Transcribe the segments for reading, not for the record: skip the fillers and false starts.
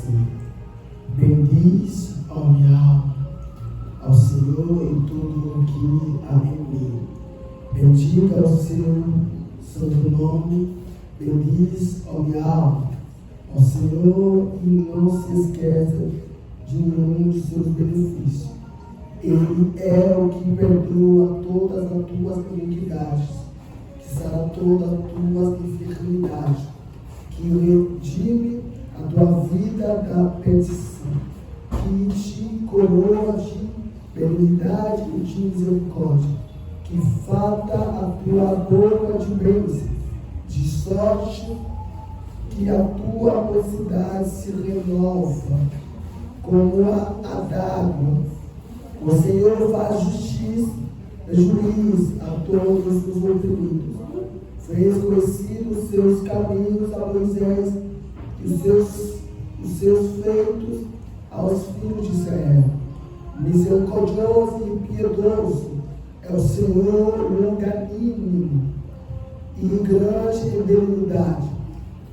assim: bendiz, ó minha alma, ao Senhor em tudo o que há em mim. Bendiga o seu santo nome, bendiz, ó minha alma, ao Senhor, e não se esqueça de nenhum de seus benefícios. Ele é o que perdoa todas as tuas iniquidades, que sara todas as tuas enfermidades, que redime a tua vida da perdição, que te coroa de benignidade e de misericórdia, que farta a tua boca de bênçãos, de sorte que a tua mocidade se renova como a d'água. O Senhor faz justiça e juízo a todos os oprimidos. Fez conhecidos os seus caminhos a Moisés e os seus feitos aos filhos de Israel. Misericordioso e piedoso é o Senhor, longânimo e grande em benignidade.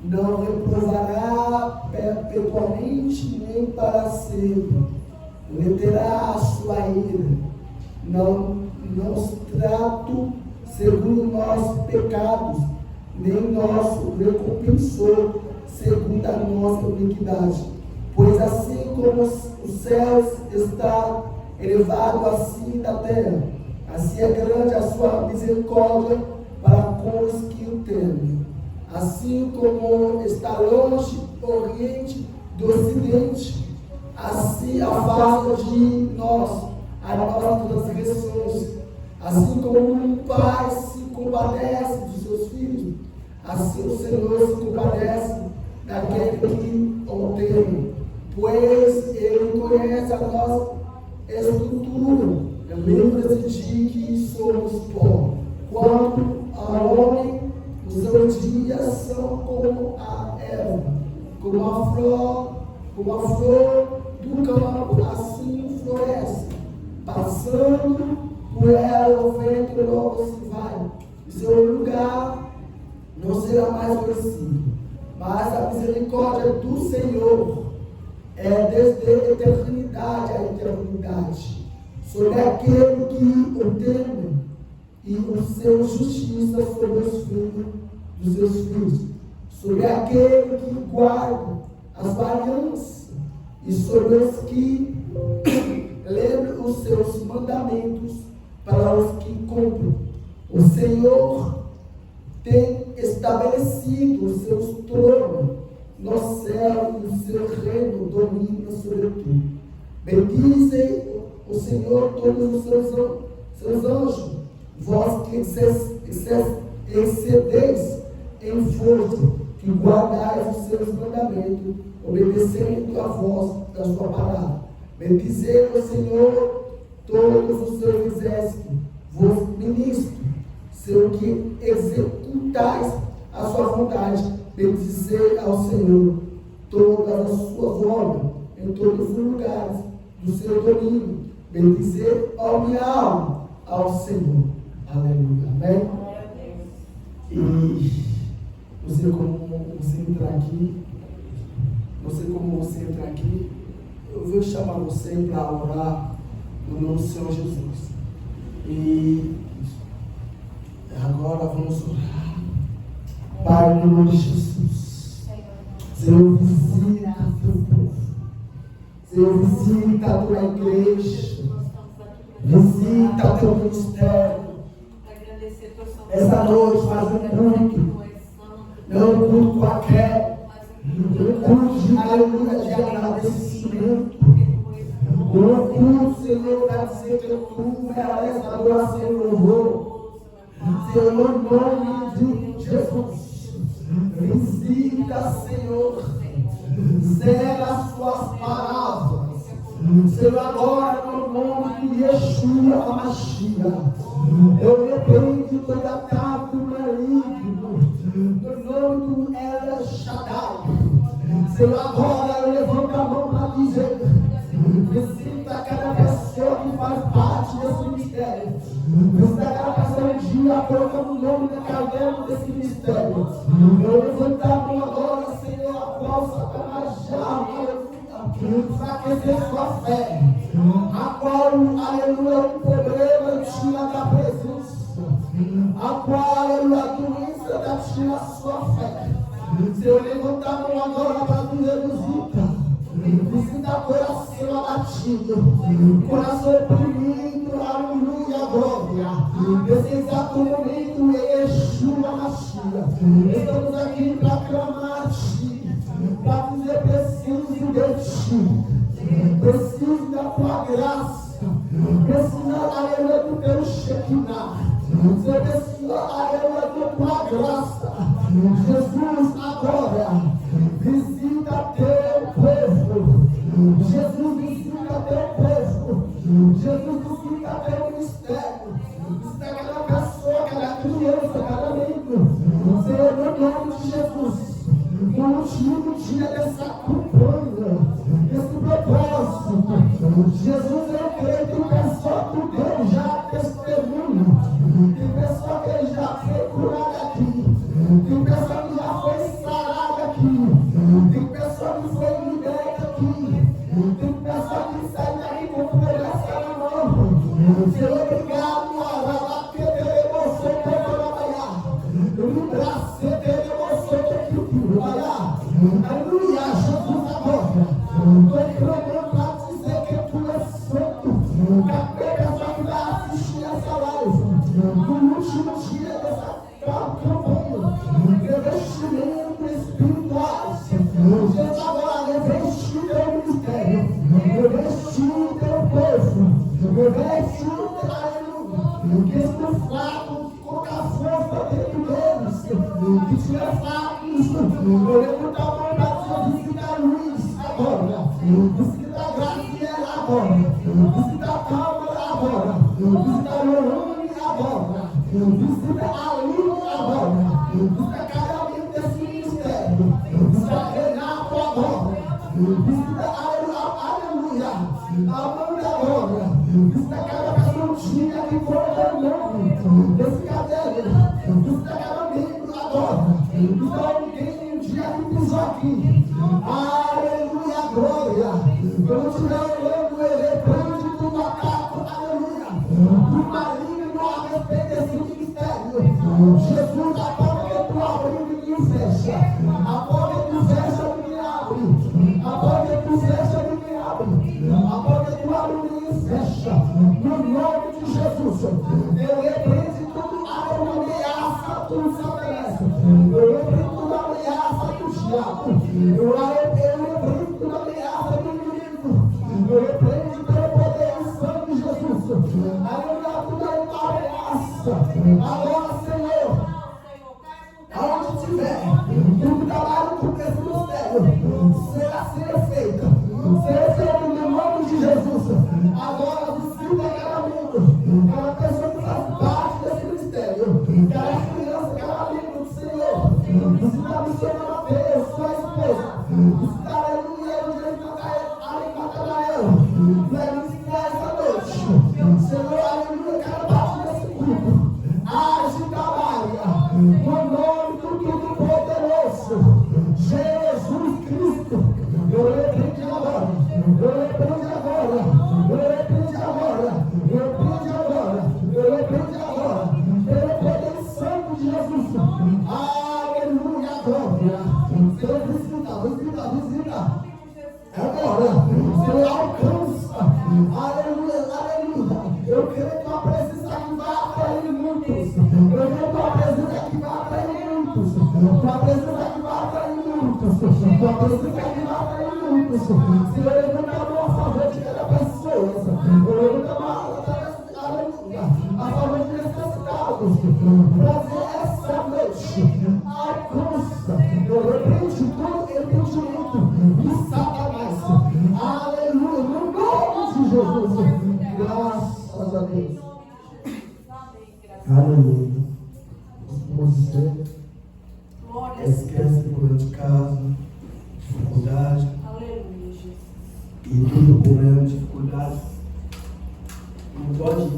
Não reprovará perpetuamente nem para sempre. Reterá a sua ira. Não nos trato segundo nossos pecados, nem nosso recompensou segundo a nossa iniquidade. Pois assim como os céus está elevado acima da terra, assim é grande a sua misericórdia para com os que o temem. Assim como está longe o oriente do ocidente, assim afasta de nós as nossas transgressões. Assim como um pai se compadece dos seus filhos, assim o Senhor se compadece daquele que o teme, pois Ele conhece a nossa estrutura. Lembra-se de que somos pó. Quanto ao homem, os seus dias são como a erva, como a flor do campo, assim floresce. Passando por ela, o vento logo se vai, e seu lugar não será mais conhecido. Mas a misericórdia do Senhor é desde a eternidade a eternidade sobre aquele que o teme, e o seu justiça sobre os filhos dos seus filhos, sobre aquele que guarda as varianças e sobre os que lembram os seus mandamentos para os que cumprem. O Senhor tem estabelecido o seu trono no céu e o seu reino domina sobre tudo. Bendizem o Senhor todos os seus anjos, vós que excedeis em força, que guardais os seus mandamentos, obedecendo a voz da sua palavra. Bendizei o Senhor todos os seus exércitos, vos ministros, seu que executais a sua vontade. Bendizei ao Senhor todas as suas obras, em todos os lugares do seu domínio. Bendizei, ó minha alma, ao Senhor. Aleluia. Amém? E não sei como você entrar aqui, eu vou chamar você para orar no nome do Senhor Jesus. E agora vamos orar. Pai, no nome de Jesus. Senhor, visita teu povo. Senhor, visita a tua igreja. Visita o teu ministério. Essa noite faz um culto. Não um culto qualquer. Um culto de aleluia, de agradecimento. Um culto, Senhor, para dizer que tu mereces adoração e louvor. Senhor, no nome de Jesus. Visita, Senhor. Sela as suas palavras. Senhor, agora no nome de Yeshua HaMashiach, eu repreendo toda ataque maligno, no nome do El Shaddai. Senhor, agora eu levanto a mão para dizer: visita cada pessoa que faz parte desse ministério. Visita cada pessoa um dia, colocando o nome da caverna desse ministério. Eu levanto a mão agora, Senhor, a qual Satanás já aquecer sua fé, a qual, aleluia, o problema tira da presença, a qual, aleluia, a doença da tira a sua fé. Se eu levantar a mão agora para dizer visita coração abatido, coração oprimido, aleluia, glória. Nesse exato momento, Yeshua Mashiach, estamos aqui para clamar a Ti, para dizer preciso de Ti, preciso da Tua graça, preciso, aleluia, do Teu Shekinah, você precisa, aleluia, da Tua graça. Jesus, agora, visita Teu povo. Jesus, visita Teu povo. Jesus, visita Teu ministério. Visita cada pessoa, cada criança, cada amigo. Senhor, no nome de Jesus, no último dia dessa campanha, desse propósito, Jesus, eu creio que pessoa que Deus já testemunha, tem pessoa que já foi curada aqui, tem pessoa que já foi sarada aqui, tem pessoa que foi liberta aqui, tem pessoa que sai daqui com promessa na mão. Senhor, obrigado, Araba, que teremos o povo da manhã. Eu braço, teremos o povo da manhã. Aleluia, Jesus, agora. Estou clamando para dizer que Tu és santo. Cada pessoa que vai assistir essa live, no último dia dessa campanha, revestimento espiritual. Jesus, agora, reveste o Teu ministério, reveste o Teu povo, reveste o Teu aleluia, que estes fracos, coloca força dentro deles, que tiver fracos, eu levanto a mão para dizer, visita a Luiz agora, visita a Graciela agora, visita a Câmara agora, visita a Lorane agora, visita a Aline agora, visita cada amigo desse ministério, visita a Renato agora, visita aleluia, Amanda agora, visita cada pessoa que for o nome desse cadeira, visita cada amigo agora, visita alguém um dia que pisou aqui, aleluia, glória, quando estiver olhando ele, prende do macaco, aleluia, do maligno a respeito desse ministério. Jesus, a porta que Tu abriu, ninguém fecha, a porta que Tu fecha, ninguém abre, a porta que Tu fecha, ninguém abre, a porta que Tu abre, ninguém fecha, no nome de Jesus. Eu repreendo toda a ameaça do Satanás, eu repreendo toda a ameaça do diabo, eu repreendo toda a ameaça do inimigo, eu repreendo pelo poder do sangue de Jesus, aleluia, toda a ameaça. Agora, Senhor, aonde estiver, tudo trabalho com esse mistério será feito no nome de Jesus. Agora, visita cada amigo, cada pessoa que faz parte desse ministério, cada criança, cada amigo do Senhor, visita a missionária Mateus, sua esposa, visita a aleluia, a Natanael, vai visitar essa noite, Senhor, aleluia, cada parte desse grupo, age e trabalha, no nome do Todo-Poderoso, Jesus Cristo. Eu repreendo agora, eu repreendo agora, eu repreendo agora, eu repreendo agora, eu repreendo agora, pelo poder santo de Jesus. Aleluia, glória. Senhor, visita. Agora, Senhor, alcança. Aleluia, aleluia. Eu creio que a presença que vai atrair muitos. Eu creio que a presença que vai atrair muitos. Tua presença que vai atrair muitos. Tua presença que vai atrair muitos. Senhor, levanta a mão a favor de cada pessoa. Eu levanto a mão, aleluia, a favor de necessitados. Prazer essa noite. Alcança. Eu repreendo todo entendimento de Satanás. Aleluia, no nome de Jesus. Graças a Deus. Aleluia. Você esquece problema de casa, dificuldade. Aleluia, Jesus. E tudo problema, dificuldade não pode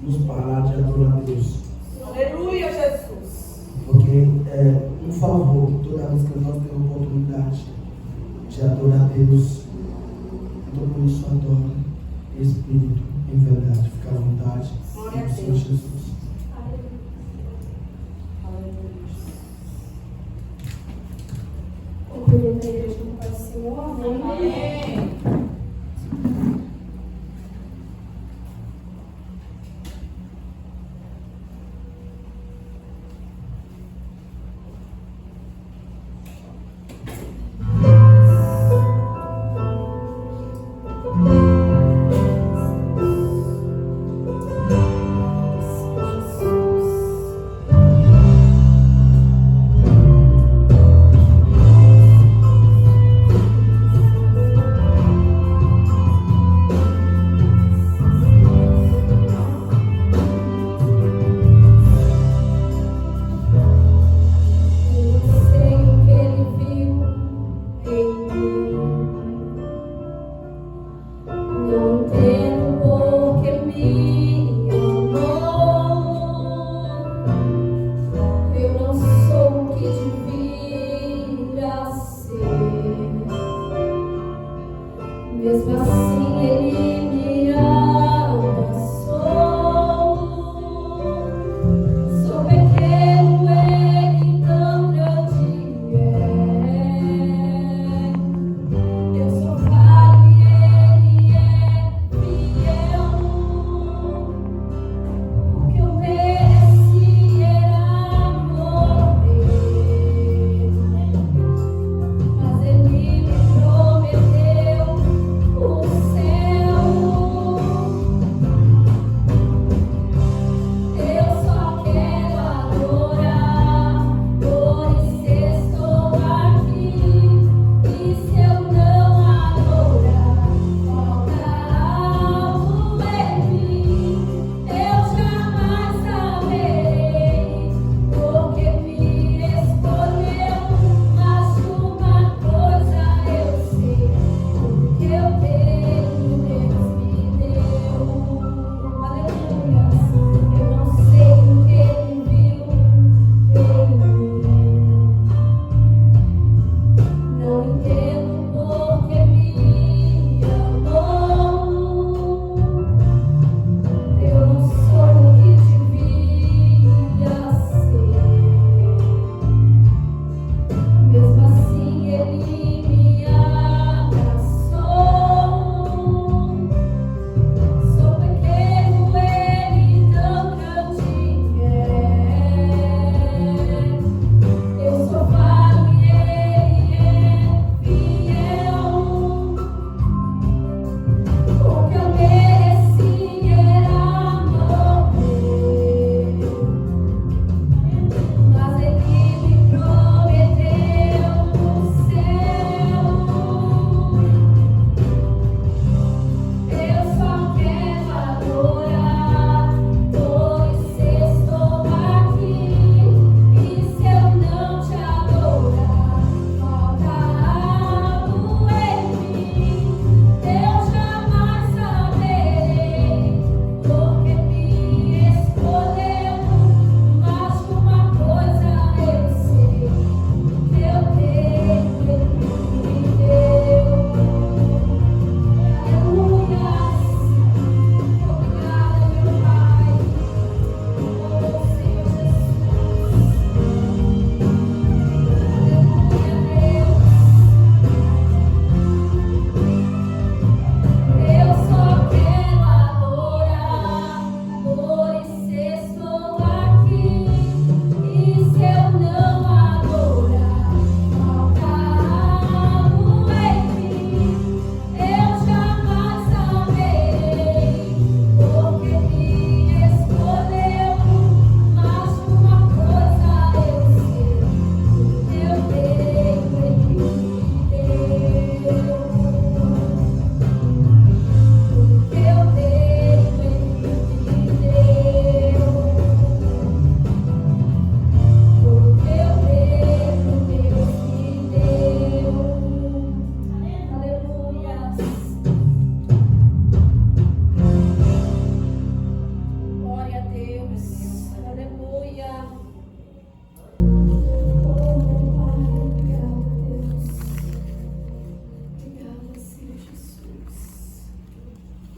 nos parar de adorar a Deus. Aleluia, Jesus. Porque é um favor toda vez que nós temos oportunidade de adorar a Deus, adora em espírito, em verdade. Fica à vontade. Glória a Em Senhor Deus. Jesus. Aleluia. Cumprimento a igreja com paz do Senhor. Amém. Amém.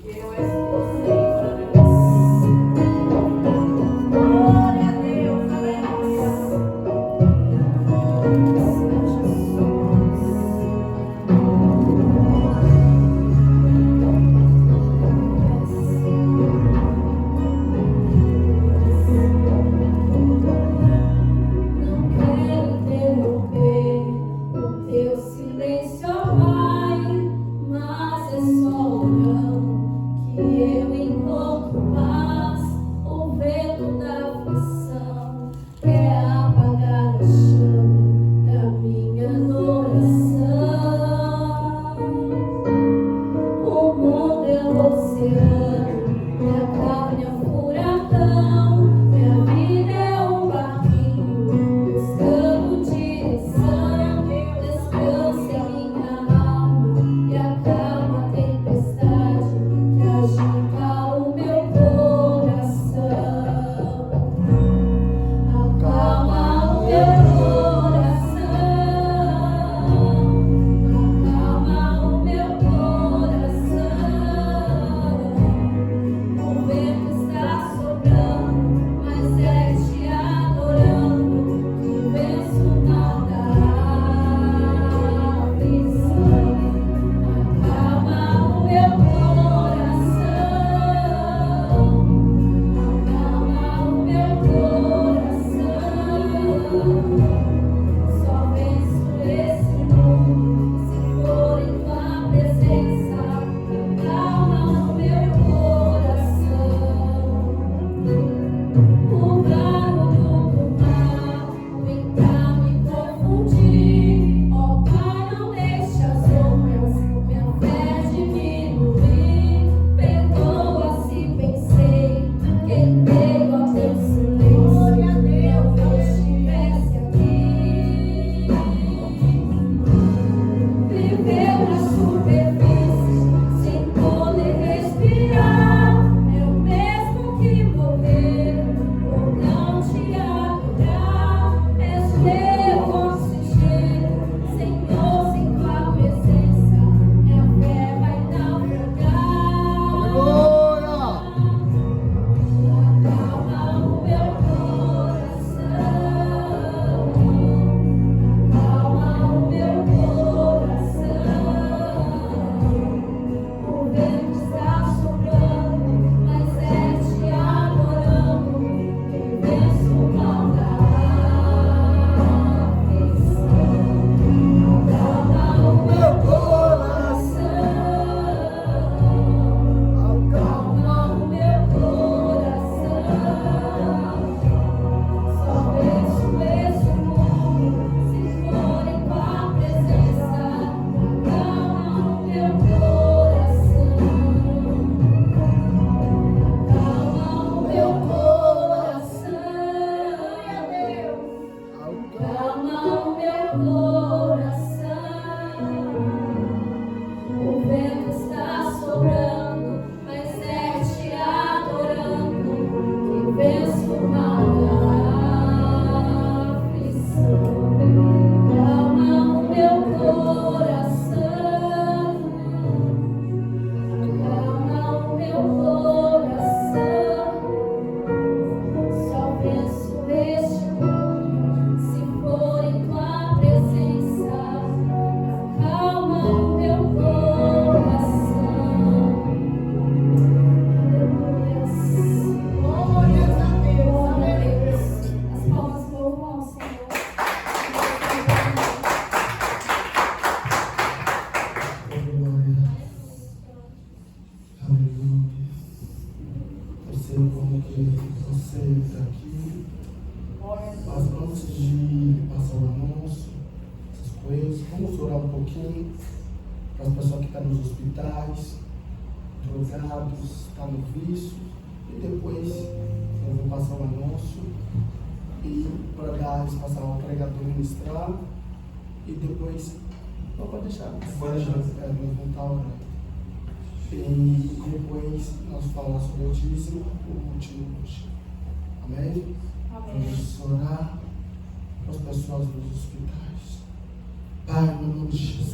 Eu estou sempre. Glória a Deus, aleluia. Vamos orar um pouquinho para as pessoas que estão nos hospitais, drogados, estão no vício, e depois eu vou passar o anúncio e para dar espaço ao pregador ministrar, e depois pode deixar, nós vamos estar orando. E depois nós falamos sobre o dízimo, o último hoje. Amém? Vamos orar para as pessoas nos hospitais. Pai, no nome de Jesus.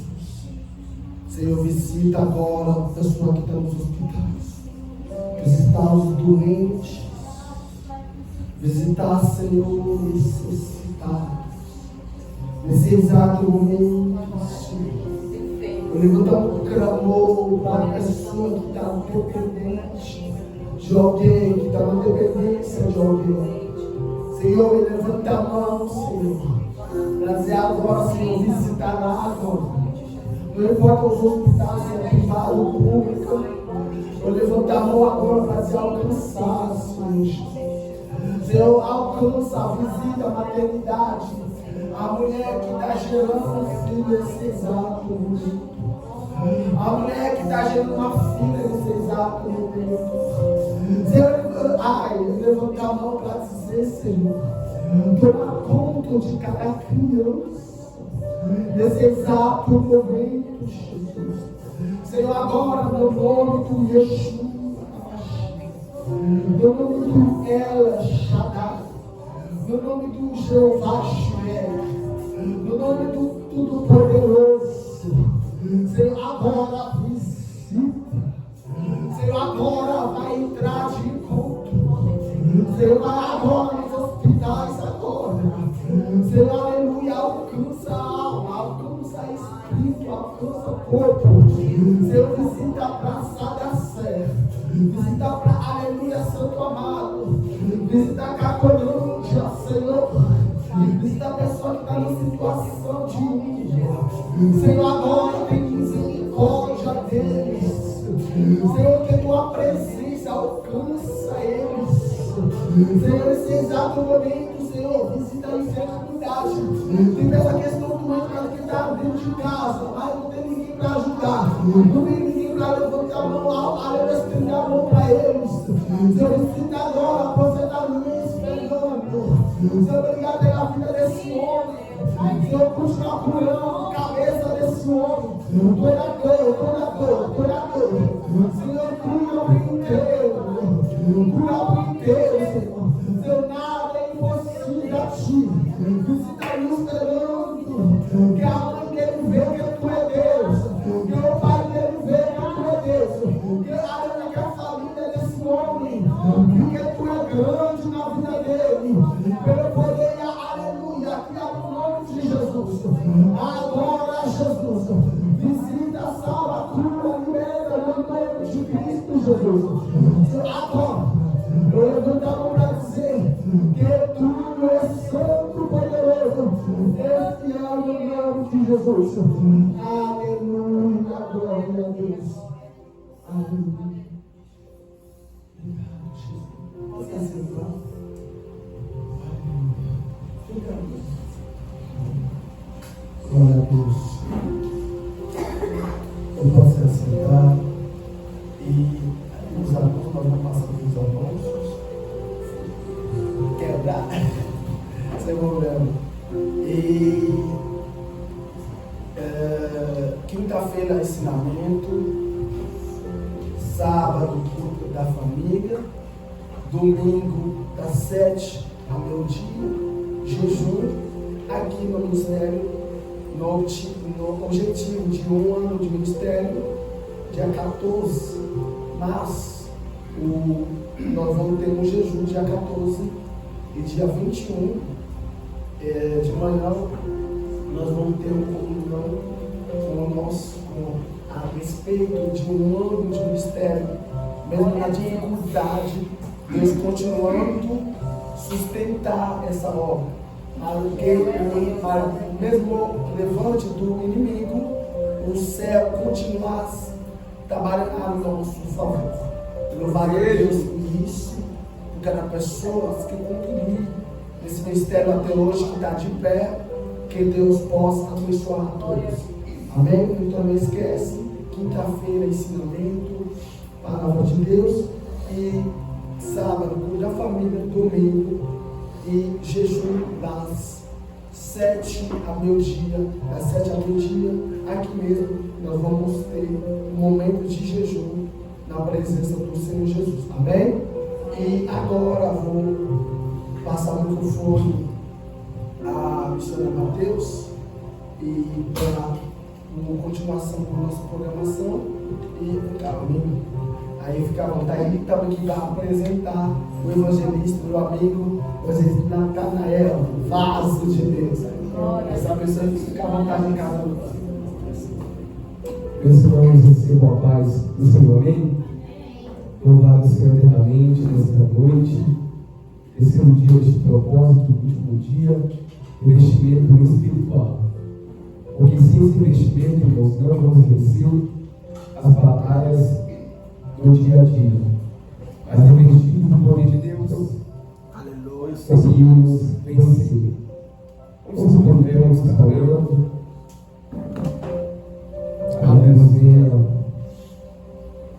Senhor, visita agora a pessoa que está nos hospitais. visitar os doentes, visitar, Senhor, necessitados. Nesse exato momento, Senhor, eu levanto um clamor para a pessoa que está dependente de alguém, que está na dependência de alguém. Senhor, eu levanto a mão, Senhor, para dizer agora, Senhor, visitará agora. Não importa os hospitais, se é privado ou público, eu levanto a mão agora para dizer alcançar, Senhor. Senhor, alcança, visita a maternidade, a mulher que está gerando um filho nesse exato momento. A mulher que está gerando uma filha nesse exato momento. Senhor, eu levanto a mão para dizer, Senhor, toma conta de cada criança nesse exato momento, Jesus. Senhor, agora no nome do Yeshua, no nome do El Shaddai, no nome do Jeová Shireh, no nome do Todo-Poderoso, Senhor, agora visita. Senhor, agora vai entrar de encontro. Senhor, vai agora nos hospitais agora. Senhor, aleluia, alcança a alma, alcança espírito, alcança o corpo. Senhor, visita a Praça da Sé. Visita para, aleluia, Santo Amado. Visita a Cacolândia, Senhor. Visita a pessoa que está em situação de rua. Senhor, agora tem misericórdia deles. Senhor, que tua presença alcança eles. Senhor, nesse exato momento, Senhor, visita a enfermidade. Tem essa questão do outro que está dentro de casa, mas não tem ninguém para ajudar. Não tem ninguém para levantar a mão, aleluia, estender a mão para eles. Senhor, visita agora a profeta Luiz Fernando. Senhor, obrigado pela vida desse homem. Senhor, continua curando a cabeça desse homem. Curador. Senhor, cura o inteiro. Senhor. Senhor, nada é impossível a ti. Visita Luiz Fernando. Que a mãe dele vê que tu é Deus. Que o pai dele vê que tu é Deus. Que a família desse homem. Que tu é grande na vida dele. Pelo poder, aleluia. Que é o nome de Jesus. Agora, Jesus. Visita, salva, cura, libera no nome de Cristo, Jesus. Agora, eu levanto a mão para dizer que tu és santo, poderoso. Esse é o nome de Jesus. Aleluia, glória a Deus. Aleluia. Obrigado, Jesus. Você sentar. Aleluia. Glória a Deus. Eu posso se assentar e os alunos nós vamos passar pelos almoços, quebrar, sem problema. E quinta-feira ensinamento, sábado culto da família, domingo das 7 ao meio-dia, jejum aqui no ministério. No objetivo de um ano de ministério, dia 14 de março, nós vamos ter um jejum dia 14 e dia 21 de manhã nós vamos ter uma comunhão a respeito de um ano de ministério, mesmo na dificuldade, Deus continuando sustentar essa obra. Para o mesmo levante do inimigo, o céu continuasse trabalhando a nosso favor. Louvar a Deus por isso, por cada pessoa que contribui nesse ministério até hoje, que está de pé, que Deus possa abençoar a todos. Amém? Então não esquece, quinta-feira ensinamento, palavra de Deus, e sábado, culto da família, domingo, e jejum das 7 ao meio-dia, das 7 ao meio-dia, aqui mesmo nós vamos ter um momento de jejum na presença do Senhor Jesus, amém? E agora vou passar o microfone à missionária Mateus e para uma continuação da nossa programação e amém. Aí Aí fica à vontade. Então, que vai apresentar o evangelista, meu amigo, o evangelista Natanael, vaso de Deus. Essa pessoa fica à vontade em cada lugar. Meus irmãos, recebam a paz do Senhor, amém? Louvado o Senhor eternamente nesta noite. Esse é um dia de propósito, o último dia, investimento espiritual. Porque sem esse investimento, irmãos, não vamos vencer as batalhas do dia a dia. Mas investindo no poder de Deus, Aleluia. conseguimos vencer. Vamos supor, vamos estar orando. Deus venha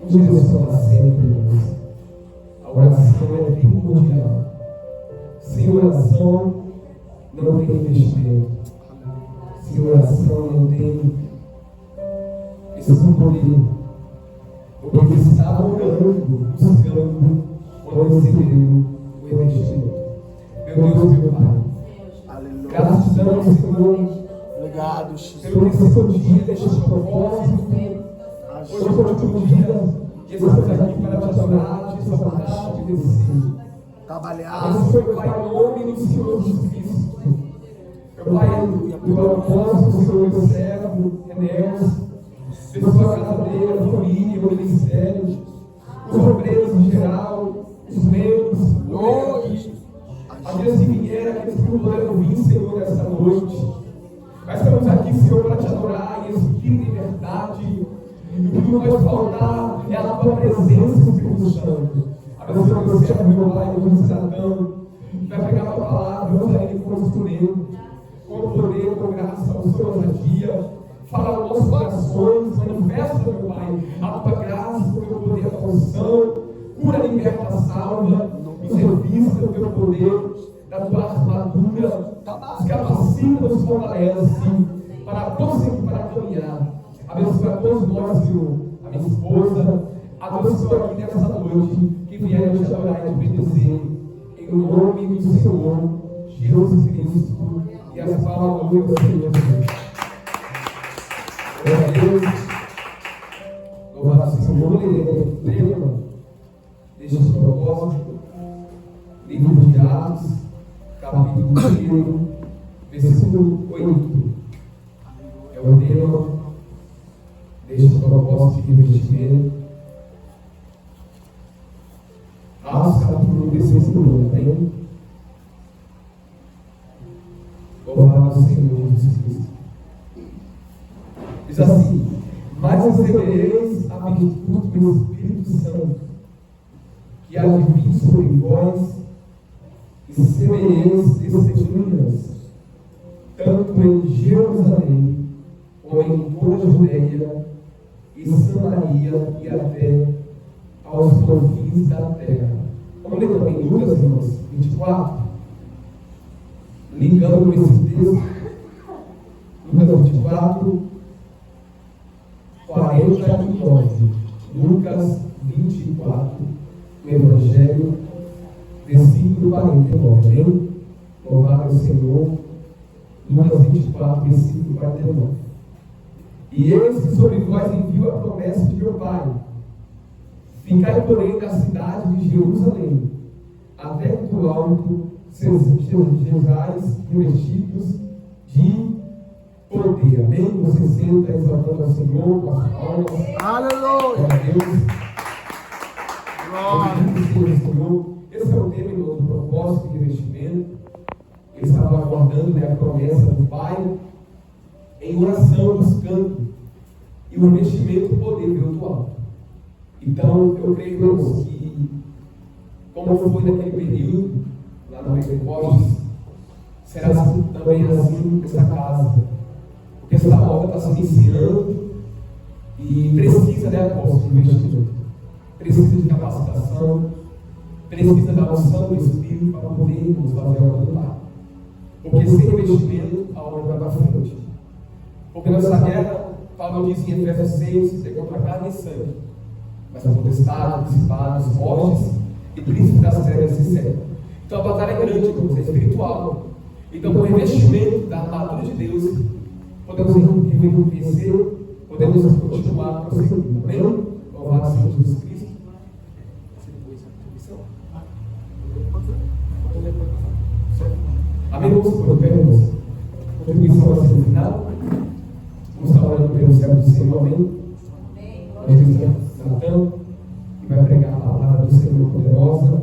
nos direcionar sempre, irmãos. A oração é primordial. Sem oração não tem investimento. Sem oração não tem esse poder. Porque ele está orando, buscando onde se deu o investimento. Meu Deus, meu Pai, Aleluia. gratidão, Senhor. Obrigado, Jesus. Pelo terceiro dia deste propósito, hoje é o último dia que estamos aqui para te adorar, te exaltar, te vencer. Trabalhar. Abençoe, Pai, em nome do Senhor Jesus Cristo. Meu Pai, do propósito do Senhor, meu servo, Enéas, abençoe a casa dele, a família, o ministério, os obreiros em geral, os membros, aqueles que vieram, aqueles que não puderam vir, Senhor, nessa noite. Mas estamos aqui, Senhor, para te adorar em espírito e verdade. E o que não pode faltar é a tua presença, Espírito Santo. Abençoa meu servo, meu Pai, meu cidadão, que vai pegar a tua palavra, usa ele como instrumento, com poder, com graça, com sua ousadia. Fala aos nossos corações, manifesta, meu Pai, a tua graça, o teu poder, a tua unção, cura, liberta, salva, nos revista o teu poder, da tua armadura, nos capacita, nos fortalece para prosseguir, para caminhar. Abençoa a todos nós, Senhor, a minha esposa, a todos que estão aqui nessa noite, que vieram te adorar e te obedecer, em nome do Senhor Jesus Cristo, e as palavras do Senhor Jesus. Glória a Deus, louvado seja o nome dele, tema deste propósito, livro de Atos, capítulo 1, versículo 8. É o tema deste propósito de investimento. Atos, capítulo 1, versículo 8. Amém? Louvado Senhor Jesus Cristo. Diz assim: mas recebereis a virtude do Espírito Santo, que há de vir sobre vós, e semeeis testemunhas, tanto em Jerusalém, como em toda a Judeia e Samaria e até aos confins da terra. Vamos ler também Lucas, irmãos, 24, ligando esse texto. Lucas 24, 49. Lucas 24, o Evangelho, versículo 49. Amém? Louvado o Senhor. Lucas 24, versículo 49. E eis que sobre vós envio a promessa de meu Pai. Ficai, porém, na cidade de Jerusalém, até que do alto sejais revestidos de poder. Amém? Você senta exaltando ao Senhor com as palmas. Aleluia. Glória a Deus. Glória. Senhor. Esse é o tema do propósito de investimento. Ele estava aguardando, né, a promessa do Pai em oração, buscando. E o investimento, o poder veio do alto. Então, eu creio, irmãos, que como foi naquele período, lá no Pentecostes, será também assim nessa casa. Porque essa obra está se iniciando e precisa, né, apóstolo, de investimento. Precisa de capacitação, precisa da unção do Espírito para podermos fazer a obra do Pai. Porque sem investimento, a obra vai para frente. Porque nessa guerra, Paulo diz em Efésios 6, é contra carne e sangue, mas a potestade, principados, fortes e príncipes das trevas se servem. Então a batalha é grande, irmãos, é espiritual. Então, com o investimento da armadura de Deus, podemos vencer, podemos continuar prosseguindo. Amém? Louvado seja Jesus Cristo. pregar a palavra do Senhor poderosa,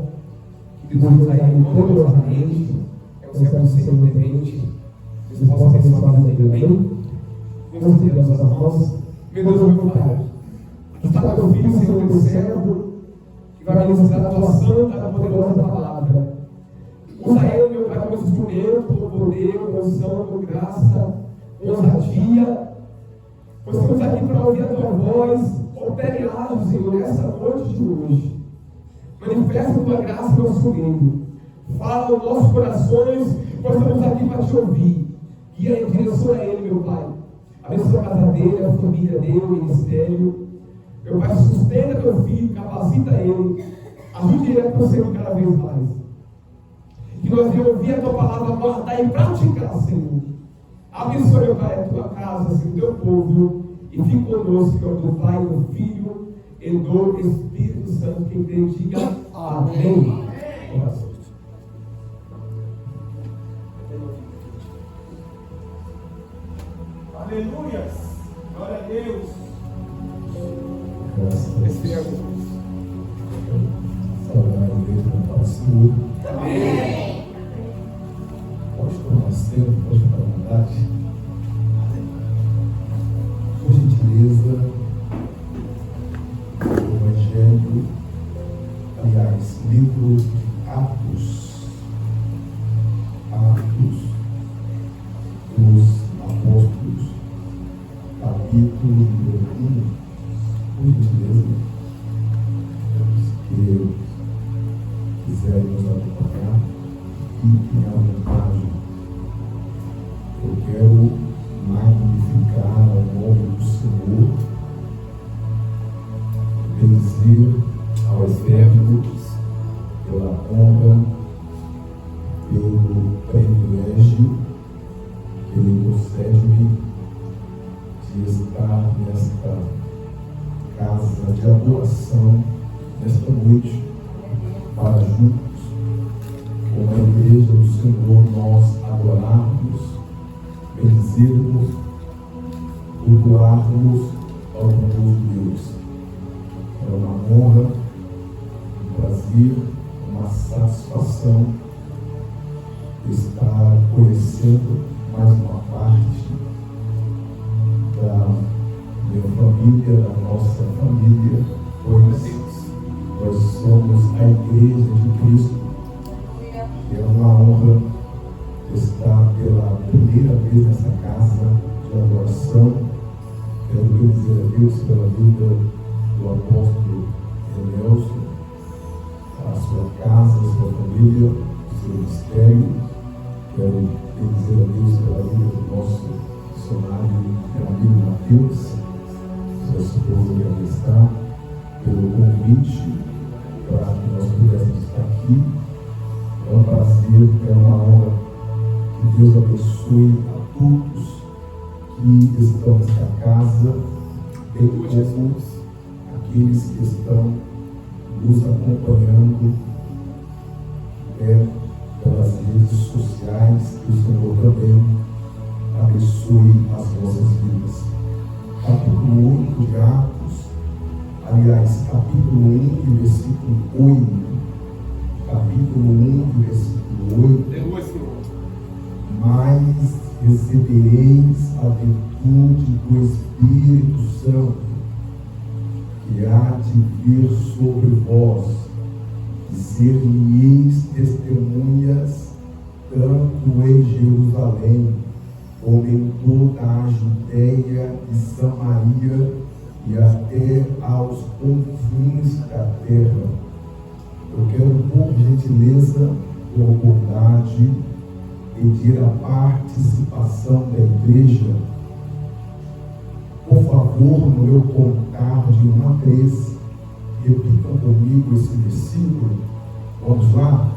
que Deus usa ele poderosamente, é o servo do Senhor temente, Deus possa abençoar a vida dele. Vamos ter as nossas mãos. Meu Deus, meu Pai, está teu filho, Senhor, teu servo, que vai ministrar a tua santa, a poderosa palavra. Usa ele, meu Pai, como instrumento, com poder, com unção, com graça, com ousadia. Nós estamos aqui para ouvir a tua voz. Opere lá, Senhor, nessa noite de hoje. Manifesta a tua graça no nosso meio. Fala aos nossos corações. Nós estamos aqui para te ouvir. Guia em direção a ele, meu Pai. Abençoa a casa dele, a família dele, o ministério. Meu Pai, sustenta teu filho, capacita ele. Ajude ele a prosseguir cada vez mais. Que nós venhamos ouvir a tua palavra, guardar e praticar, Senhor. Abençoa, meu Pai, a tua casa, Senhor, o teu povo. E fique conosco, Senhor, do Pai, do Filho e do Espírito Santo. Quem crê, diga amém. Oração. Aleluia! Glória a Deus! Graças a Deus. Saudar a igreja do Pai Senhor. Amém. Pode tomar cedo, pode ficar à vontade. Por gentileza, o Evangelho, aliás, livro de Atos dos Apóstolos, capítulo número 1, por gentileza, que quiserem nos acompanhar, fiquem à vontade. Eu quero magnificar o nome do Senhor, bendizer ao Eterno pela honra, pelo privilégio que Ele concede-me de estar nesta casa de adoração, nesta noite, para juntos, como a igreja do Senhor, nós adorarmos, bendizermos, cultuarmos ao nosso Deus. É uma honra, um prazer, uma satisfação estar conhecendo mais uma parte da minha família, da nossa família, pois nós somos a Igreja de Cristo. É uma honra estar pela primeira vez nessa casa de adoração. Quero bendizer a Deus pela vida do apóstolo Nelson, a sua casa, a sua família, o seu ministério. Quero bendizer a Deus pela vida do nosso missionário e amigo Mateus, sua esposa que ali está, pelo convite para que nós pudéssemos estar aqui. É um prazer, é uma honra. Que Deus abençoe a todos que estão nesta casa, bem como aqueles que estão nos acompanhando pelas redes sociais. Que o Senhor também abençoe as nossas vidas. Capítulo 8 de Atos, aliás, capítulo 1, versículo 8. Capítulo 1, versículo 8. Mas recebereis a virtude do Espírito Santo, que há de vir sobre vós, e ser-me-eis testemunhas, tanto em Jerusalém, como em toda a Judéia e Samaria, e até aos confins da terra. Eu quero, por gentileza, por bondade, pedir a participação da igreja. Por favor, no meu contar de 1 a 3, repitam comigo esse versículo. Vamos lá?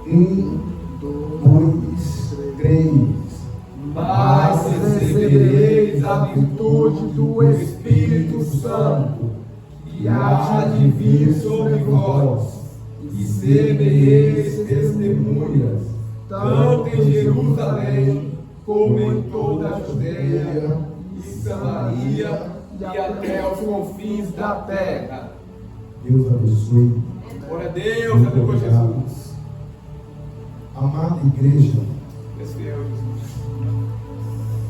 1, 2, 3. Mas recebereis a virtude do Espírito Santo, que há de vir sobre vós, e ser-me-eis testemunhas, tanto em Jerusalém, como em toda a Judéia e Samaria, e até os confins da terra. Deus abençoe. Glória a Deus, Muito aleluia, obrigado. Jesus. Amada igreja, Esse é o Jesus.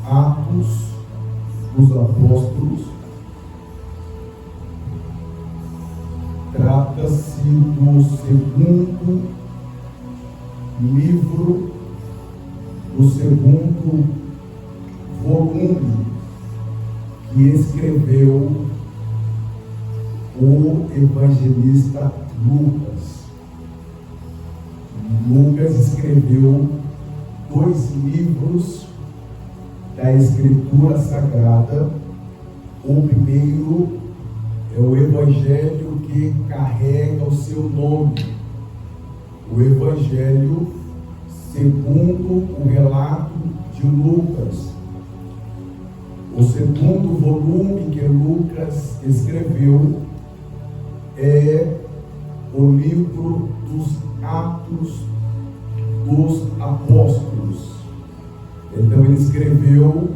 Atos dos Apóstolos trata-se do segundo livro, do segundo volume que escreveu o evangelista Lucas. Lucas escreveu 2 livros da Escritura Sagrada. O primeiro é o Evangelho que carrega o seu nome, o Evangelho segundo o relato de Lucas. O segundo volume que Lucas escreveu é o livro dos Atos dos Apóstolos. Então ele escreveu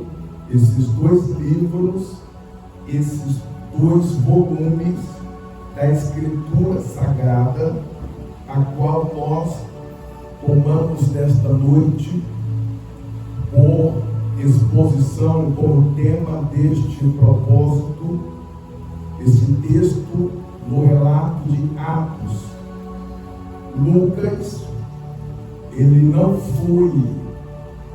esses 2 livros, esses 2 volumes da Escritura Sagrada, a qual nós tomamos nesta noite por exposição, como tema deste propósito, esse texto no relato de Atos. Lucas, ele não foi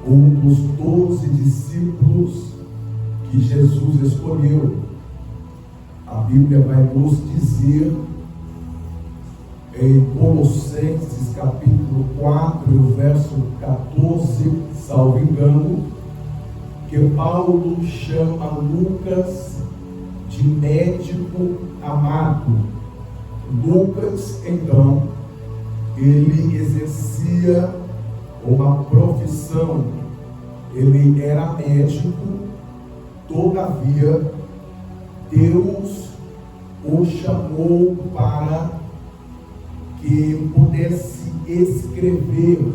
um dos 12 discípulos que Jesus escolheu. A Bíblia vai nos dizer em Colossenses capítulo 4, o verso 14, salvo engano, que Paulo chama Lucas de médico amado. Lucas, então, ele exercia uma profissão, ele era médico, todavia Deus o chamou para que pudesse escrever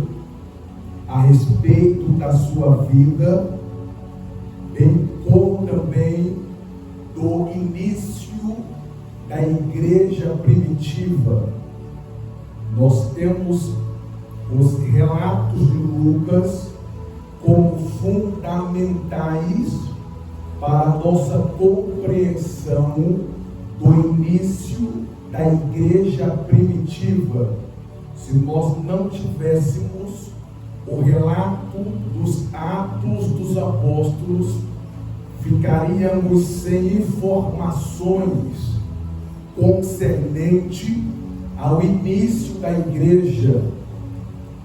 a respeito da sua vida, bem como também do início da igreja primitiva. Nós temos os relatos de Lucas como fundamentais para a nossa compreensão do início da igreja primitiva. Se nós não tivéssemos o relato dos Atos dos Apóstolos, ficaríamos sem informações concernente ao início da igreja,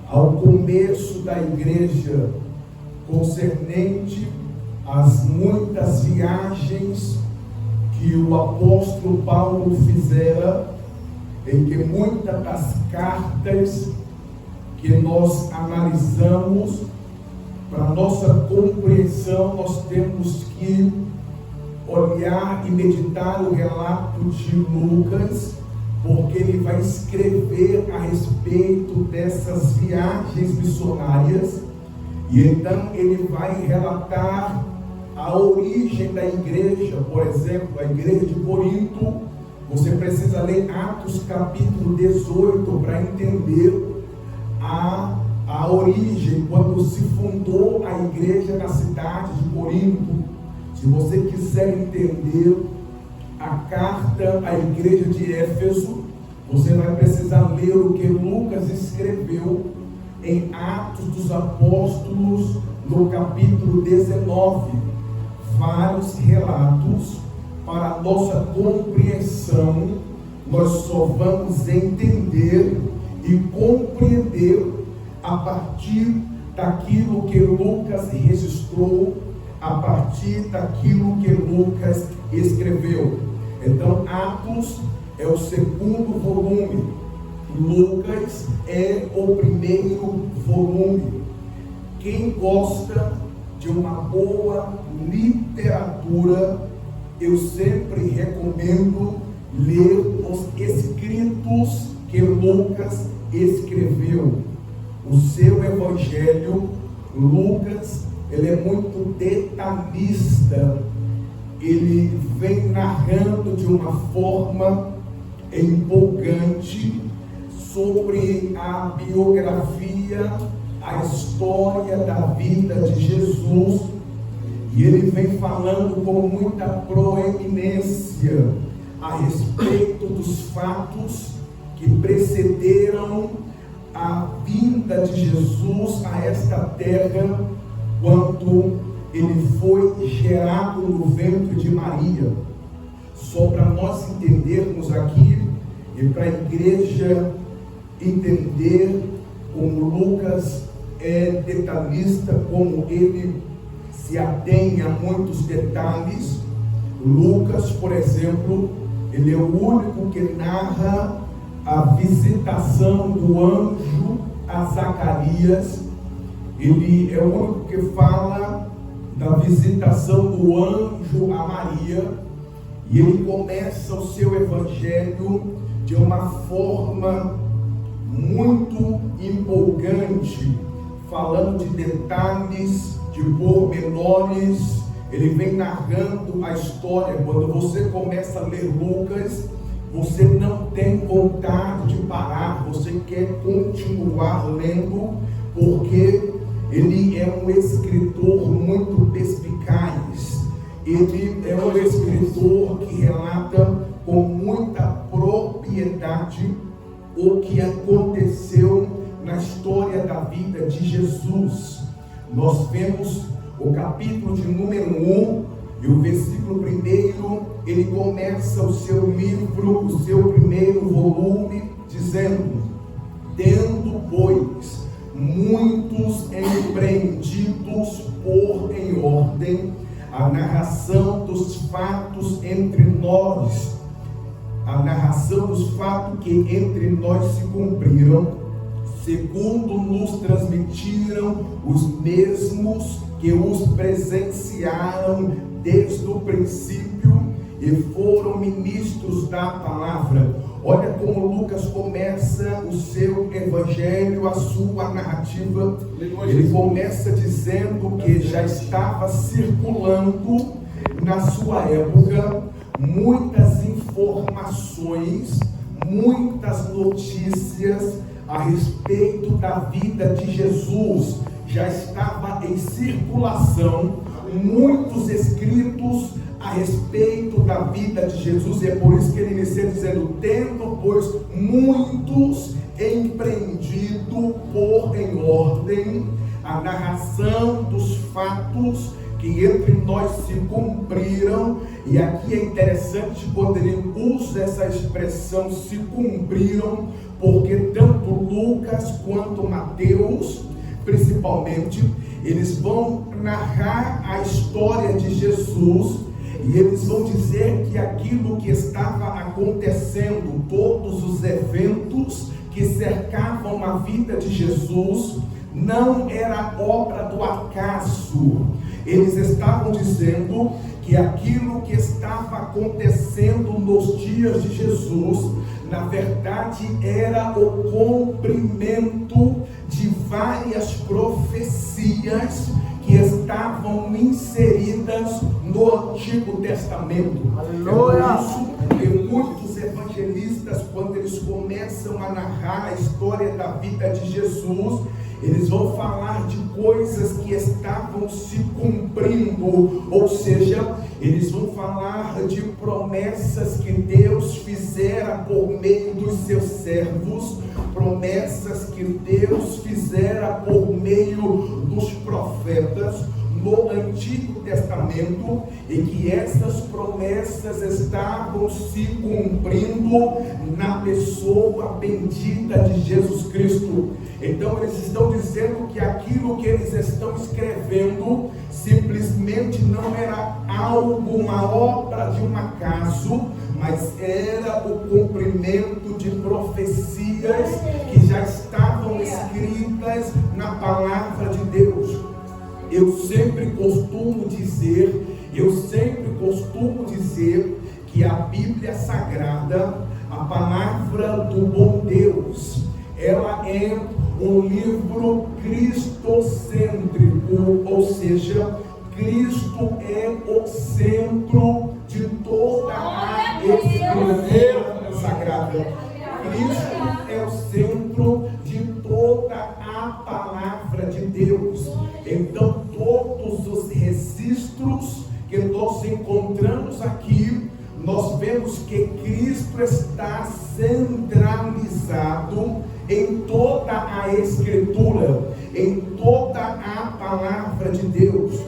ao começo da igreja, concernente às muitas viagens que o apóstolo Paulo fizera, em que muitas das cartas que nós analisamos, para nossa compreensão, nós temos que olhar e meditar o relato de Lucas, porque ele vai escrever a respeito dessas viagens missionárias, e então ele vai relatar a origem da igreja. Por exemplo, a igreja de Corinto, você precisa ler Atos capítulo 18 para entender a origem, quando se fundou a igreja na cidade de Corinto. Se você quiser entender a carta à igreja de Éfeso, você vai precisar ler o que Lucas escreveu em Atos dos Apóstolos, no capítulo 19. Vários relatos. Para a nossa compreensão, nós só vamos entender e compreender a partir daquilo que Lucas registrou, a partir daquilo que Lucas escreveu. Então, Atos é o segundo volume, Lucas é o primeiro volume. Quem gosta de uma boa literatura, eu sempre recomendo ler os escritos que Lucas escreveu. O seu evangelho, Lucas, ele é muito detalhista. Ele vem narrando de uma forma empolgante sobre a biografia, a história da vida de Jesus, e ele vem falando com muita proeminência a respeito dos fatos que precederam a vinda de Jesus a esta terra, quando ele foi gerado no ventre de Maria. Só para nós entendermos aqui, e para a igreja entender como Lucas é detalhista, como ele se atém a muitos detalhes. Lucas, por exemplo, ele é o único que narra a visitação do anjo a Zacarias. Ele é o único que fala da visitação do anjo a Maria, e ele começa o seu evangelho de uma forma muito empolgante, falando de detalhes, de pormenores. Ele vem narrando a história. Quando você começa a ler Lucas, você não tem vontade de parar, você quer continuar lendo, porque ele é um escritor muito perspicaz. Ele é um escritor que relata com muita propriedade o que aconteceu na história da vida de Jesus. Nós vemos o capítulo de número 1 e o versículo 1, ele começa o seu livro, o seu primeiro volume, dizendo: tendo, pois, muitos empreendidos por em ordem a narração dos fatos entre nós, a narração dos fatos que entre nós se cumpriram, segundo nos transmitiram os mesmos que os presenciaram desde o princípio e foram ministros da palavra. Olha como Lucas começa o seu evangelho, a sua narrativa. Ele começa dizendo que já estava circulando na sua época muitas informações, muitas notícias a respeito da vida de Jesus. Já estava em circulação muitos escritos a respeito da vida de Jesus, e é por isso que ele inicia dizendo: tendo, pois, muitos empreendido por em ordem a narração dos fatos que entre nós se cumpriram. E aqui é interessante quando ele usa essa expressão se cumpriram, porque tanto Lucas quanto Mateus, principalmente, eles vão narrar a história de Jesus, e eles vão dizer que aquilo que estava acontecendo, todos os eventos que cercavam a vida de Jesus, não era obra do acaso. Eles estavam dizendo que aquilo que estava acontecendo nos dias de Jesus, na verdade, era o cumprimento de várias profecias que estavam inseridas no Antigo Testamento. Aleluia! É por isso que muitos evangelistas, quando eles começam a narrar a história da vida de Jesus, eles vão falar de coisas que estavam se cumprindo, ou seja, eles vão falar de promessas que Deus fizera por meio dos seus servos, promessas que Deus fizera por meio dos profetas no Antigo Testamento, e que essas promessas estavam se cumprindo na pessoa bendita de Jesus Cristo. Então eles estão dizendo que aquilo que eles estão escrevendo simplesmente não era algo, uma obra de um acaso, mas era o cumprimento de profecias que já estavam escritas na palavra de Deus. Eu sempre costumo dizer que a Bíblia Sagrada, a palavra do bom Deus, ela é um livro cristocêntrico, ou seja, Cristo é o centro de toda a Escritura Sagrada. Cristo é o centro de toda a palavra de Deus. Então, todos os registros que nós encontramos aqui, nós vemos que Cristo está centralizado em toda a Escritura, em toda a palavra de Deus.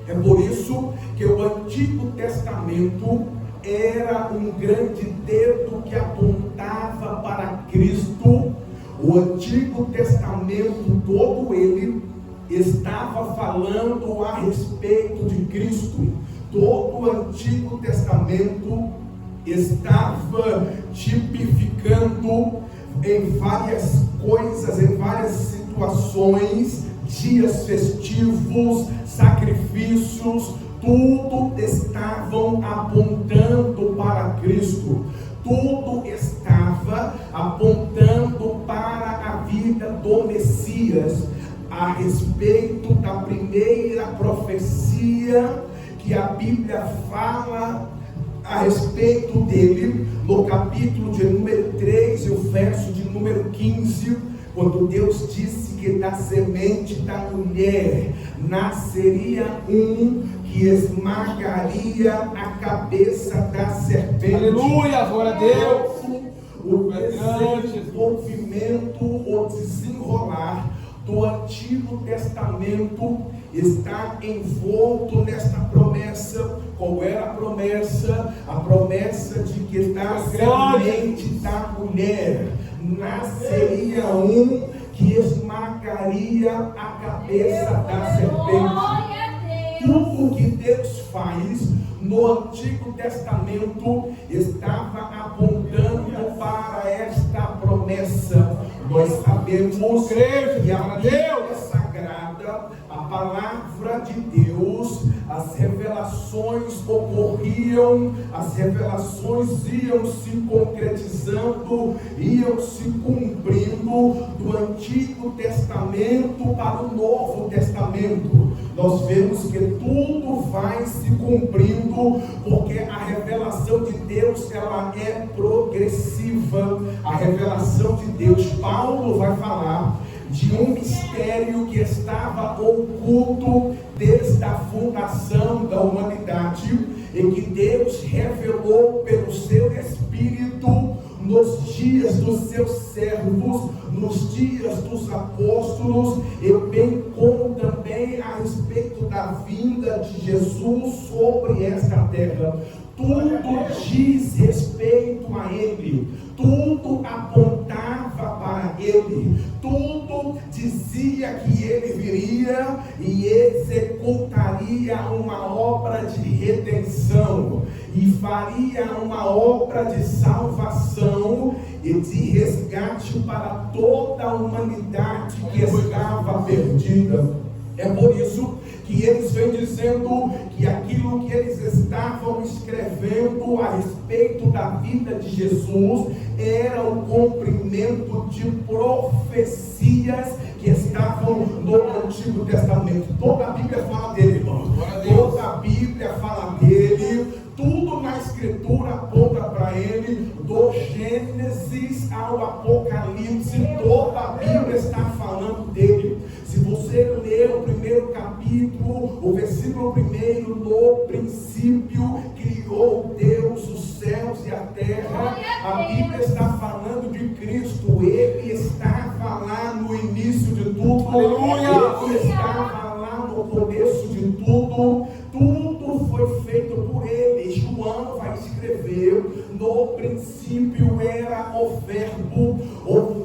É por isso que o Antigo Testamento era um grande dedo que apontava para Cristo. O Antigo Testamento todo ele estava falando a respeito de Cristo. Todo o Antigo Testamento estava tipificando em várias coisas, em várias situações, dias festivos, sacrifícios, tudo estavam apontando para Cristo. Tudo estava apontando para a vida do Messias, a respeito da primeira profecia que a Bíblia fala a respeito dele, no capítulo de número 3 e o verso de número 15, quando Deus disse que da semente da mulher nasceria um que esmagaria a cabeça da serpente. Aleluia, glória a Deus. O desenvolvimento, o desenrolar do Antigo Testamento está envolto nesta promessa. Qual era a promessa? A promessa de que da semente da mulher nasceria um que esmagaria a cabeça da serpente. Tudo que Deus faz no Antigo Testamento estava apontando para esta promessa. Nós sabemos que a Bíblia Sagrada, a palavra de Deus, as revelações ocorriam, as revelações iam se concretizando, iam se cumprindo do Antigo Testamento para o Novo Testamento. Nós vemos que tudo vai se cumprindo, porque a revelação de Deus, ela é progressiva. A revelação de Deus, Paulo vai falar de um mistério que estava oculto desde a fundação da humanidade, e que Deus revelou pelo seu Espírito nos dias dos seus servos, nos dias dos apóstolos, e bem como também a respeito da vinda de Jesus sobre esta terra. Tudo diz respeito a Ele, tudo apontava para Ele, tudo dizia que Ele viria e executaria uma obra de redenção, e faria uma obra de salvação e de resgate para toda a humanidade que estava perdida. É por isso que eles vêm dizendo que aquilo que eles estavam escrevendo a respeito da vida de Jesus era o cumprimento de profecias que estavam no Antigo Testamento. Toda a Bíblia fala dele, irmãos. Toda a Bíblia fala dele. Tudo na Escritura aponta para ele, do Gênesis ao Apocalipse, toda a Bíblia está falando dele. Se você ler o primeiro capítulo, o versículo 1, no princípio criou Deus os céus e a terra, a Bíblia está falando de Cristo. Ele estava lá no início de tudo, ele estava lá no começo de tudo, tudo foi feito por ele. João vai escrever: no princípio era o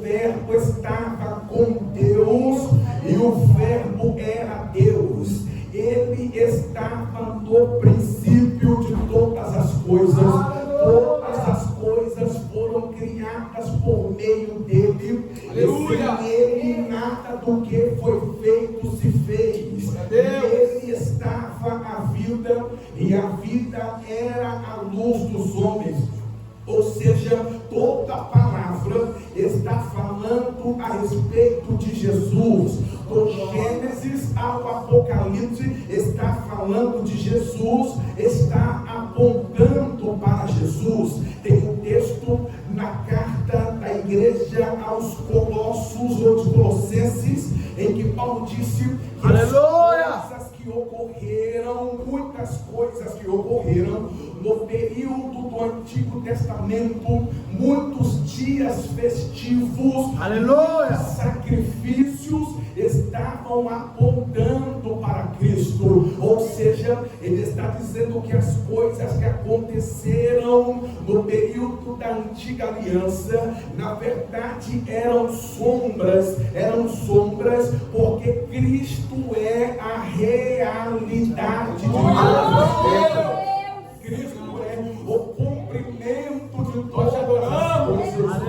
verbo estava com Deus e o verbo era Deus. Ele estava no princípio de todas as coisas. Todas as coisas foram criadas por meio dele. Aleluia! E sem ele nada do que foi feito se fez. Nele estava a vida, e a vida era a luz dos homens. Ou seja, toda a palavra está falando a respeito de Jesus. Do Gênesis ao Apocalipse está falando de Jesus, está apontando para Jesus. Tem um texto na carta da igreja aos Colossos ou de Colossenses, em que Paulo disse que muitas coisas que ocorreram no período do Antigo Testamento, muitos dias festivos, muitos sacrifícios estavam apontando para Cristo. Ou seja, ele está dizendo que as coisas que aconteceram no período da Antiga Aliança, na verdade eram sombras, porque Cristo é a realidade de Deus. Cristo é o cumprimento de todas as coisas.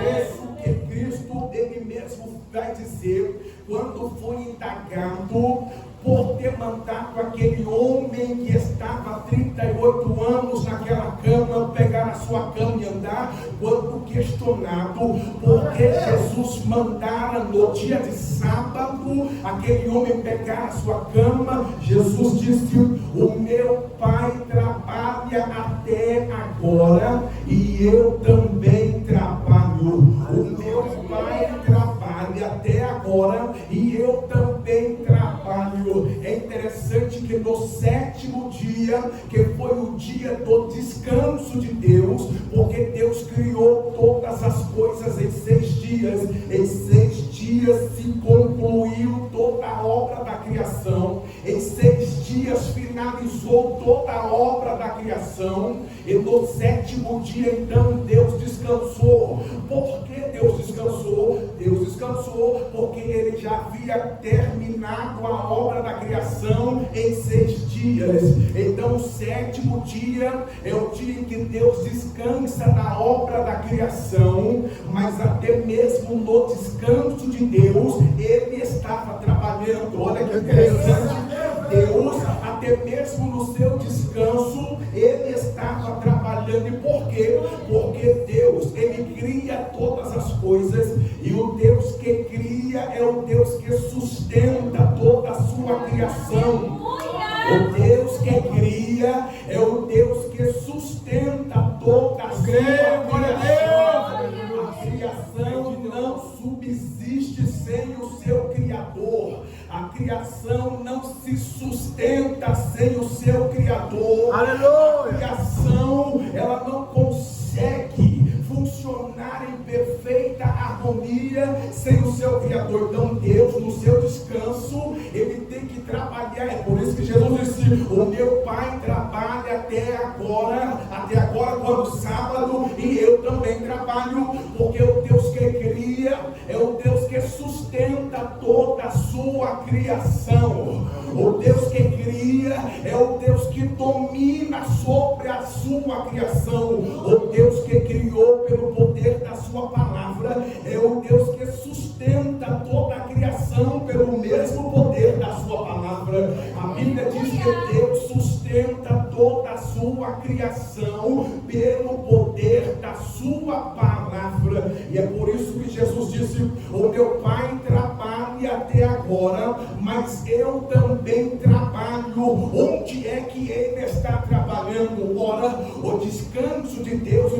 É isso que Cristo, ele mesmo vai dizer quando foi indagado por ter mandado aquele homem que estava há 38 anos naquela cama pegar a sua cama e andar. Quando questionado por que Jesus mandara no dia de sábado aquele homem pegar a sua cama, Jesus disse: o meu Pai trabalha até agora e eu também trabalho. O meu Pai trabalha até agora e eu também trabalho. É interessante que no sétimo dia, que foi o dia do descanso de Deus, porque Deus criou todas as coisas em 6 dias. Em 6 dias se concluiu toda a obra da criação. Em 6 dias finalizou toda a obra da criação. E no sétimo dia, então, Deus descansou. Por que Deus descansou? Deus descansou porque ele já havia terminado a obra da criação em 6 dias. Então o sétimo dia é o dia em que Deus descansa da obra da criação. Mas até mesmo no descanso de Deus, ele estava trabalhando. Olha que interessante. Deus, até mesmo no seu descanso, ele estava trabalhando. E por quê? Porque Deus, ele cria todas as coisas, e o Deus que cria é o Deus que sustenta toda a sua criação. O Deus que cria é o Deus que sustenta toda a sua criação. A criação não subsiste sem o seu Criador. A criação não se sustenta sem o seu Criador. Aleluia! A criação, ela não consegue funcionar em perfeita harmonia sem o seu Criador. Então Deus, no seu descanso, ele tem que trabalhar. É por isso que Jesus disse: o meu Pai trabalha até agora quando sábado, e eu também trabalho, porque o Deus que cria é o Deus que sustenta toda a sua criação. O Deus que cria é o Deus que domina sobre a sua criação. O Deus que criou pelo poder da sua palavra é o Deus que sustenta toda a criação pelo mesmo poder da sua palavra. A Bíblia diz que Deus sustenta toda a sua criação pelo poder da sua palavra. E é por isso que Jesus disse: o meu Pai trabalha até agora, mas eu também trabalho. Onde é que ele está trabalhando? Ora, o descanso de Deus,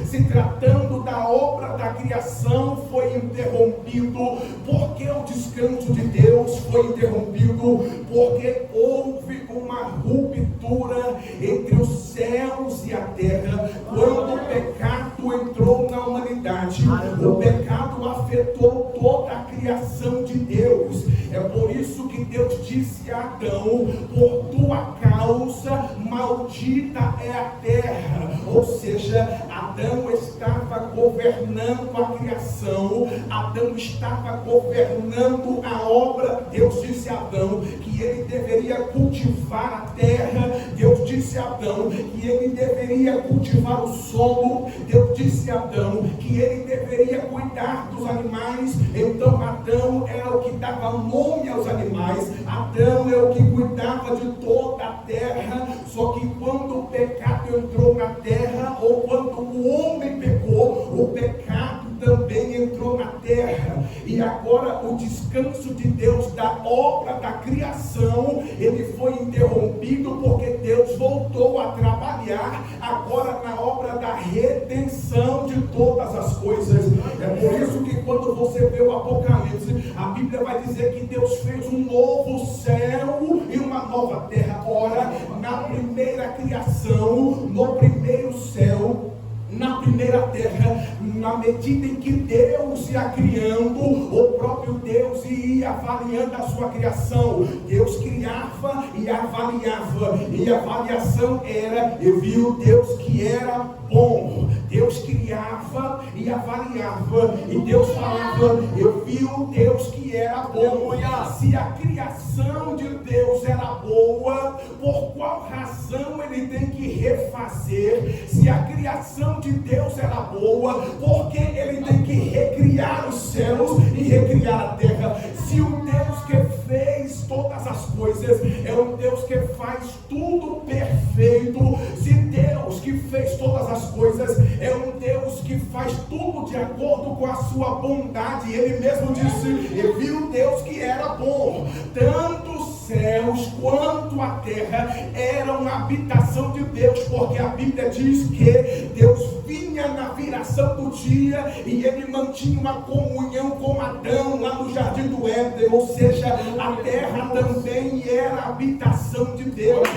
se tratando da obra da criação, foi interrompido. Por que o descanso de Deus foi interrompido? Porque houve uma ruptura entre os céus e a terra. Quando o pecado entrou na humanidade, o pecado afetou toda a criação de Deus. É por isso que Deus disse a Adão: por tua causa maldita é a terra. Ou seja, Adão estava governando a criação, Adão estava governando a obra. Deus disse a Adão que ele deveria cultivar a terra. Deus disse a Adão que ele deveria cultivar o solo. Deus disse a Adão que ele deveria cuidar dos animais. Então Adão era o que dava nome aos animais, Adão é o que cuidava de toda a terra. Só que quando o pecado entrou na terra, ou quando o homem pecou, o pecado também entrou na terra. E agora o descanso de Deus da obra da criação, ele foi interrompido, porque Deus voltou a trabalhar agora na obra da redenção de de todas as coisas. É por isso que quando você vê o Apocalipse, a Bíblia vai dizer que Deus fez um novo céu e uma nova terra. Ora, na primeira criação, no primeiro céu, na primeira terra, na medida em que Deus ia criando, o próprio Deus ia avaliando a sua criação. Deus criava e avaliava, e a avaliação era, e viu Deus que era bom. Deus criava e avaliava, e Deus falava, eu vi o Deus que era bom. Se a criação de Deus era boa, por qual razão ele tem que refazer? Se a criação de Deus era boa, por que ele tem que recriar os céus e recriar a terra? Se o Deus que fez todas as coisas é um Deus que faz tudo perfeito, se Deus que fez todas as coisas é um Deus que faz tudo de acordo com a sua bondade, ele mesmo disse, e viu Deus que era bom. Tanto os céus quanto a terra eram a habitação de Deus, porque a Bíblia diz que Deus vinha na viração do dia e ele mantinha uma comunhão com Adão lá no jardim do Éden, ou seja, a terra também era a habitação de Deus.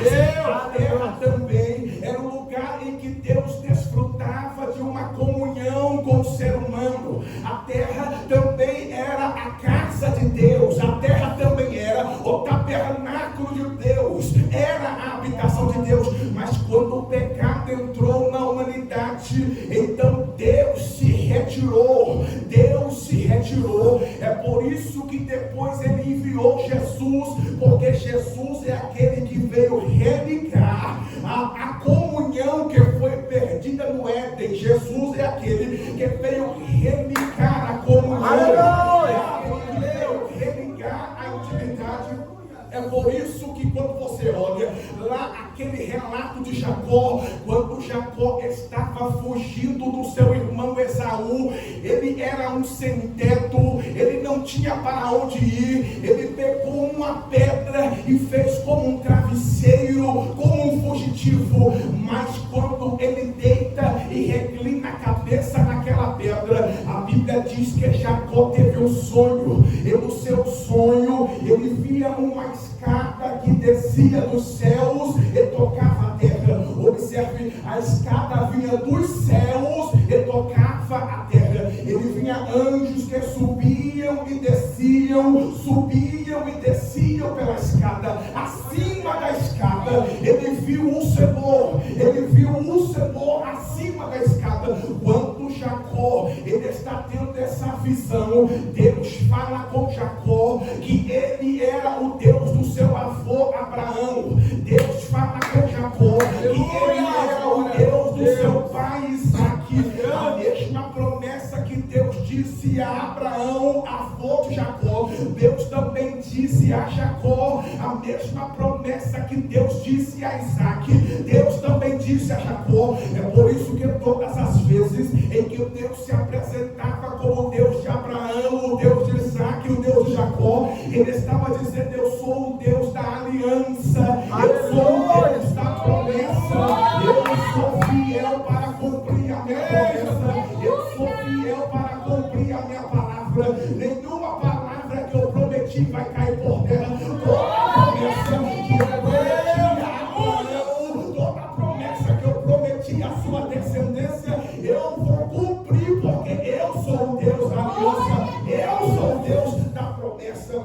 A terra também era o lugar em que Deus desfrutava de uma comunhão com o ser humano. A terra também era a casa de Deus, a terra também era o tabernáculo de Deus, era a habitação de Deus. Mas quando o pecado entrou na humanidade, então Deus se retirou. Deus se retirou. É por isso que depois ele enviou Jesus, porque Jesus é aquele que veio religar a comunhão que foi perdida no Éden. Jesus é aquele que veio religar a comunhão. Veio religar a intimidade. É por isso que quando você olha lá aquele relato de Jacó, quando Jacó estava fugindo do seu irmão Esaú, ele era um sem-teto, ele não tinha para onde ir, ele pegou uma pedra e fez como um travesseiro, como um fugitivo. Mas quando ele deita e reclina a cabeça naquela pedra, a Bíblia diz que Jacó teve um sonho, e no seu sonho ele via uma escada que descia dos céus e tocava a terra. Observe, a escada vinha dos céus e tocava a terra. Ele vinha anjos que subiam e desciam pela escada. Acima da escada ele viu o Senhor acima da escada. Quando Jacó ele está tendo essa visão, Deus fala com Jacó que ele era o Deus do seu avô Abraão. Deus fala com Jacó que ele era o Deus do seu pai Isaac. A mesma promessa que Deus disse a Abraão, avô de Jacó, Deus também disse a Jacó. A mesma promessa que Deus disse a Isaac, Deus também disse a Jacó. É por isso que todas as vezes em que Deus se apresentava como o Deus de Abraão, o Deus de Isaac, o Deus de Jacó, ele estava dizendo: eu sou o Deus da aliança, eu sou o Deus da promessa, eu sou fiel para cumprir a minha promessa, eu sou fiel para cumprir a minha palavra. Nenhuma palavra que eu prometi vai cair por terra. Toda promessa que eu prometi a Abraão, toda promessa que eu prometi à sua descendência, eu vou cumprir, porque eu sou o Deus da aliança, eu sou o Deus da promessa.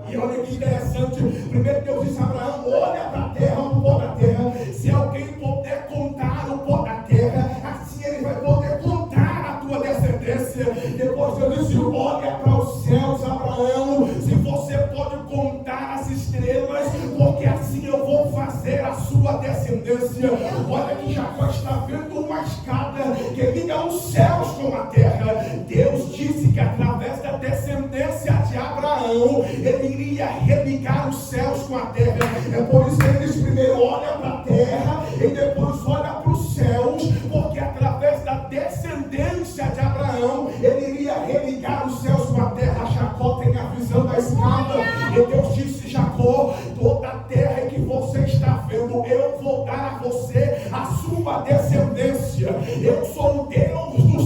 E olha que interessante, primeiro Deus disse a Abraão: olha para a terra, o pó da terra. Se alguém puder contar o pó da terra, assim ele vai poder contar a tua descendência. Depois Deus disse: olha para os céus, Abraão, se você pode contar as estrelas, porque assim eu vou fazer a sua descendência. Olha que Jacó está vendo uma escada que liga os céus com a terra. Deus disse que através da descendência de Abraão, ele iria religar os céus com a terra. É por isso que ele diz: primeiro olha para a terra e depois olha para os céus, porque através da descendência de Abraão, ele iria religar os céus com a terra. Jacó tem a visão da escada, e Deus disse: Jacó, toda a terra que você está vendo, eu vou dar a você a sua descendência. Eu sou o Deus do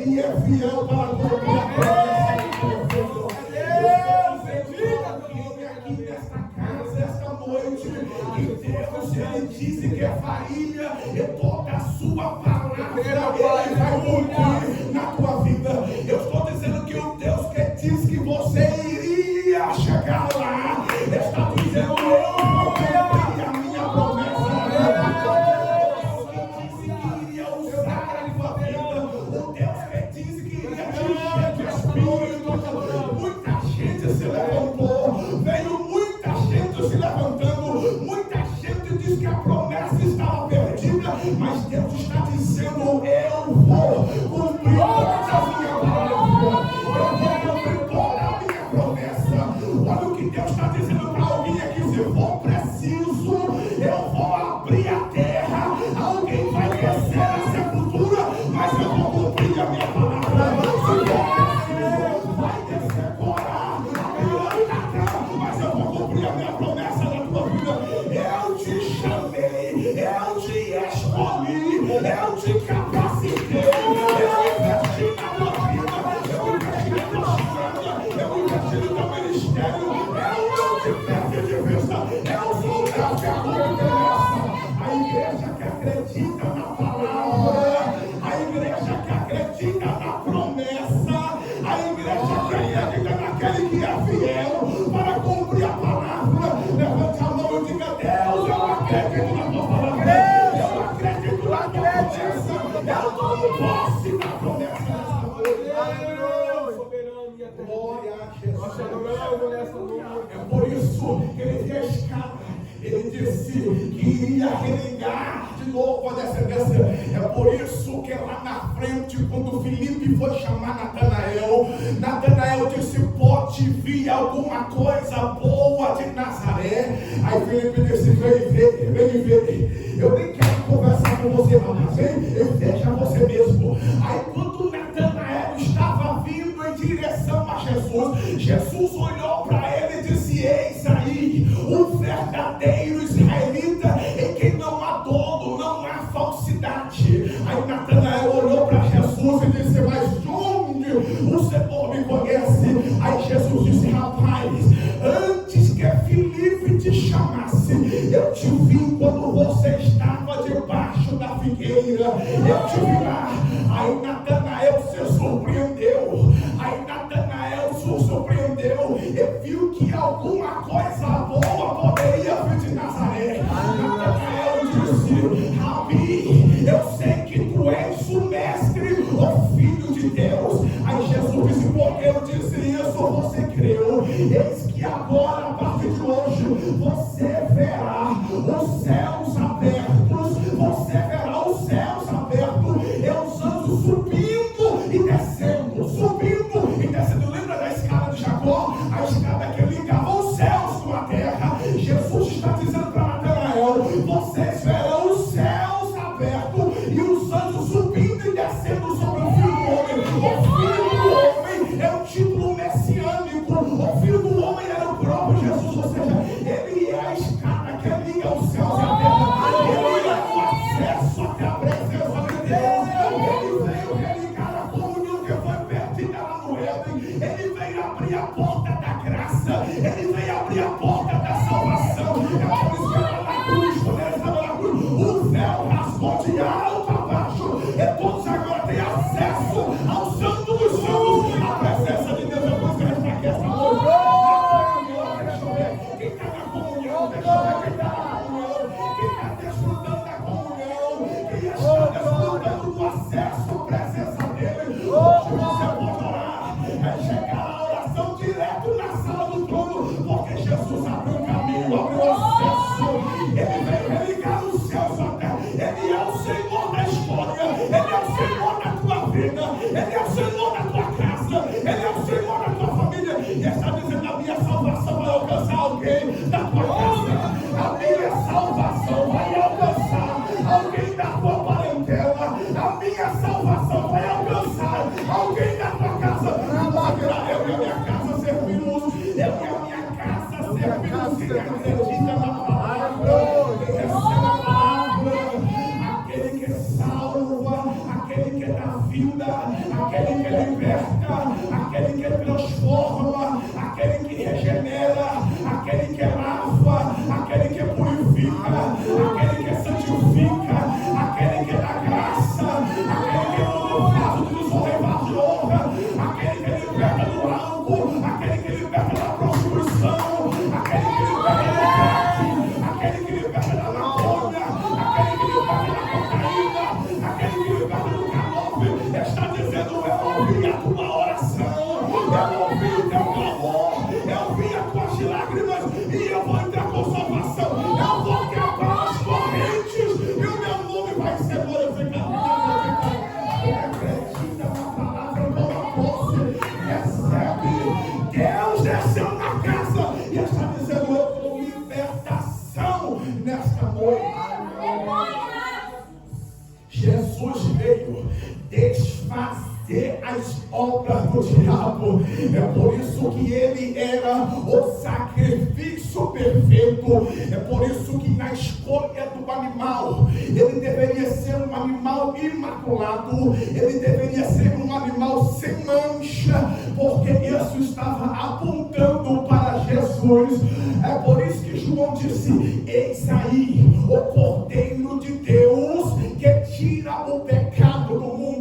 Ele é fiel para cumprir a promessa que aqui nesta casa, esta noite, que Deus, Ele disse que é farinha e toda a sua palavra Ele vai cumprir na tua vida. Eu estou dizendo que o Deus que disse que você iria chegar lá, está dizendo: eu vou cumprir a minha promessa. Muita gente se levantou, veio muita gente se levantando, muita gente diz que a promessa estava perdida, mas Deus está dizendo: eu vou cumprir toda a minha palavra, eu vou cumprir toda a minha promessa. Olha o que Deus está dizendo para alguém aqui: se for preciso, eu vou abrir a terra, alguém vai descer a sepultura, mas eu vou cumprir a minha palavra. Vai descer fora, mas eu vou cumprir a minha promessa na tua vida. Eu te chamei, eu te escolhi, eu te capacitei, eu investi na tua vida, eu investi na tua família, eu investi no teu ministério, eu não te perco de vista, eu sou o Deus que a tua interessa. A igreja que acredita na palavra, a igreja que acredita na promessa, a igreja que acredita naquele que é fiel para cumprir a palavra. Levante a mão e diga: Deus, eu acredito na tua palavra, eu acredito na tua promessa, eu tomo posse da promessa. Glória a Jesus. É por isso que ele fez escada. Ele disse que iria renegar de novo a descendência. É por isso que lá na frente, quando Filipe foi chamar Natanael disse: pode vir alguma coisa boa de Nazaré. Aí Filipe disse: vem ver. Eu nem quero conversar com você, mas vem e veja você mesmo. Aí quando Natanael estava vindo em direção a Jesus olhou para ele e disse: eis aí um verdadeiro israelita em quem não há dolo, não há falsidade. Aí Natanael olhou para Jesus e disse: mas de onde o Senhor me conhece? Aí Jesus disse: rapaz, antes que Filipe te chamasse, eu te vi quando você estava debaixo da figueira, eu te vi lá. Aí Natanael se surpreendeu, e viu que alguma coisa boa poderia vir de Nazaré. Natanael disse: Rabi, eu sei que tu és o mestre, o filho de Deus. Aí Jesus disse: porque eu disse isso, você creu. Eis que agora, a partir de hoje, você verá os céus abertos, e os anjos subindo e descendo. Lembra da escada de Jacó? A escada que ligava os céus com a terra. Jesus está dizendo para Natanael: vocês verão os céus abertos e os anjos subindo e descendo sobre o Filho do Homem. O Filho do Homem é o título messiânico. O Filho do Homem era o próprio Jesus, ou seja, ele é a escada que liga os céus e a terra. Ele é o acesso até a presença de Deus. Ele veio religar a comunhão que foi perdida lá no Éden. Ele veio abrir a porta da graça. Ele veio abrir a porta da salvação. É por isso que lá na cruz, quando ele estava na cruz, o véu rasgou de alto a baixo. E todos agora têm acesso ao Santo dos Santos, a presença de Deus. É por isso que ele está aqui essa noite. Deixa eu ver quem está na comunhão. Deixa eu ver quem está na comunhão. Quem está desfrutando da comunhão. Quem está desfrutando do acesso à presença dele. Hoje você pode orar. É chegar a oração direto na sala do trono, porque Jesus abriu o caminho, abriu o acesso. Ele veio religar os céus à terra. Ele é o Senhor da história. Ele é o Senhor da tua vida. Ele é o Senhor da tua casa. Ele é o Senhor da tua família. E está dizendo: a minha salvação vai alcançar alguém da tua casa. A minha salvação vai alcançar alguém da tua parentela. A minha salvação vai alcançar alguém da tua casa. Eu e a minha casa servimos. Eu e a minha casa servimos. Quem acredita na palavra, quem recebe a palavra, aquele que salva, aquele que dá vida. vida, aquele que liberta, aquele que transforma, aquele que regenera, aquele que lava, aquele que purifica, aquele que santifica, aquele que dá graça, aquele que no caso de nos levar de honra, aquele que liberta do álcool, aquele que liberta da prostituição, aquele que liberta do crack, aquele que liberta da maconha, aquele que liberta da cocaína, aquele que liberta do calofe, está dizendo: eu ouvi a tua oração, eu ouvi o teu clamor, eu ouvi as tuas lágrimas e eu vou entrar com salvação, eu vou quebrar as correntes e o meu nome vai ser glorificado. Acredita na palavra, toma posse, recebe. Deus desceu na casa e está dizendo: eu dou libertação nesta noite. Jesus veio desfazer as obras do diabo. É por isso que ele era o sacrifício perfeito. É por isso que na escolha do animal, ele deveria ser um animal imaculado, ele deveria ser um animal sem mancha, porque isso estava apontando para Jesus. É por isso que João disse: eis aí o Cordeiro de Deus que tira o pecado do mundo.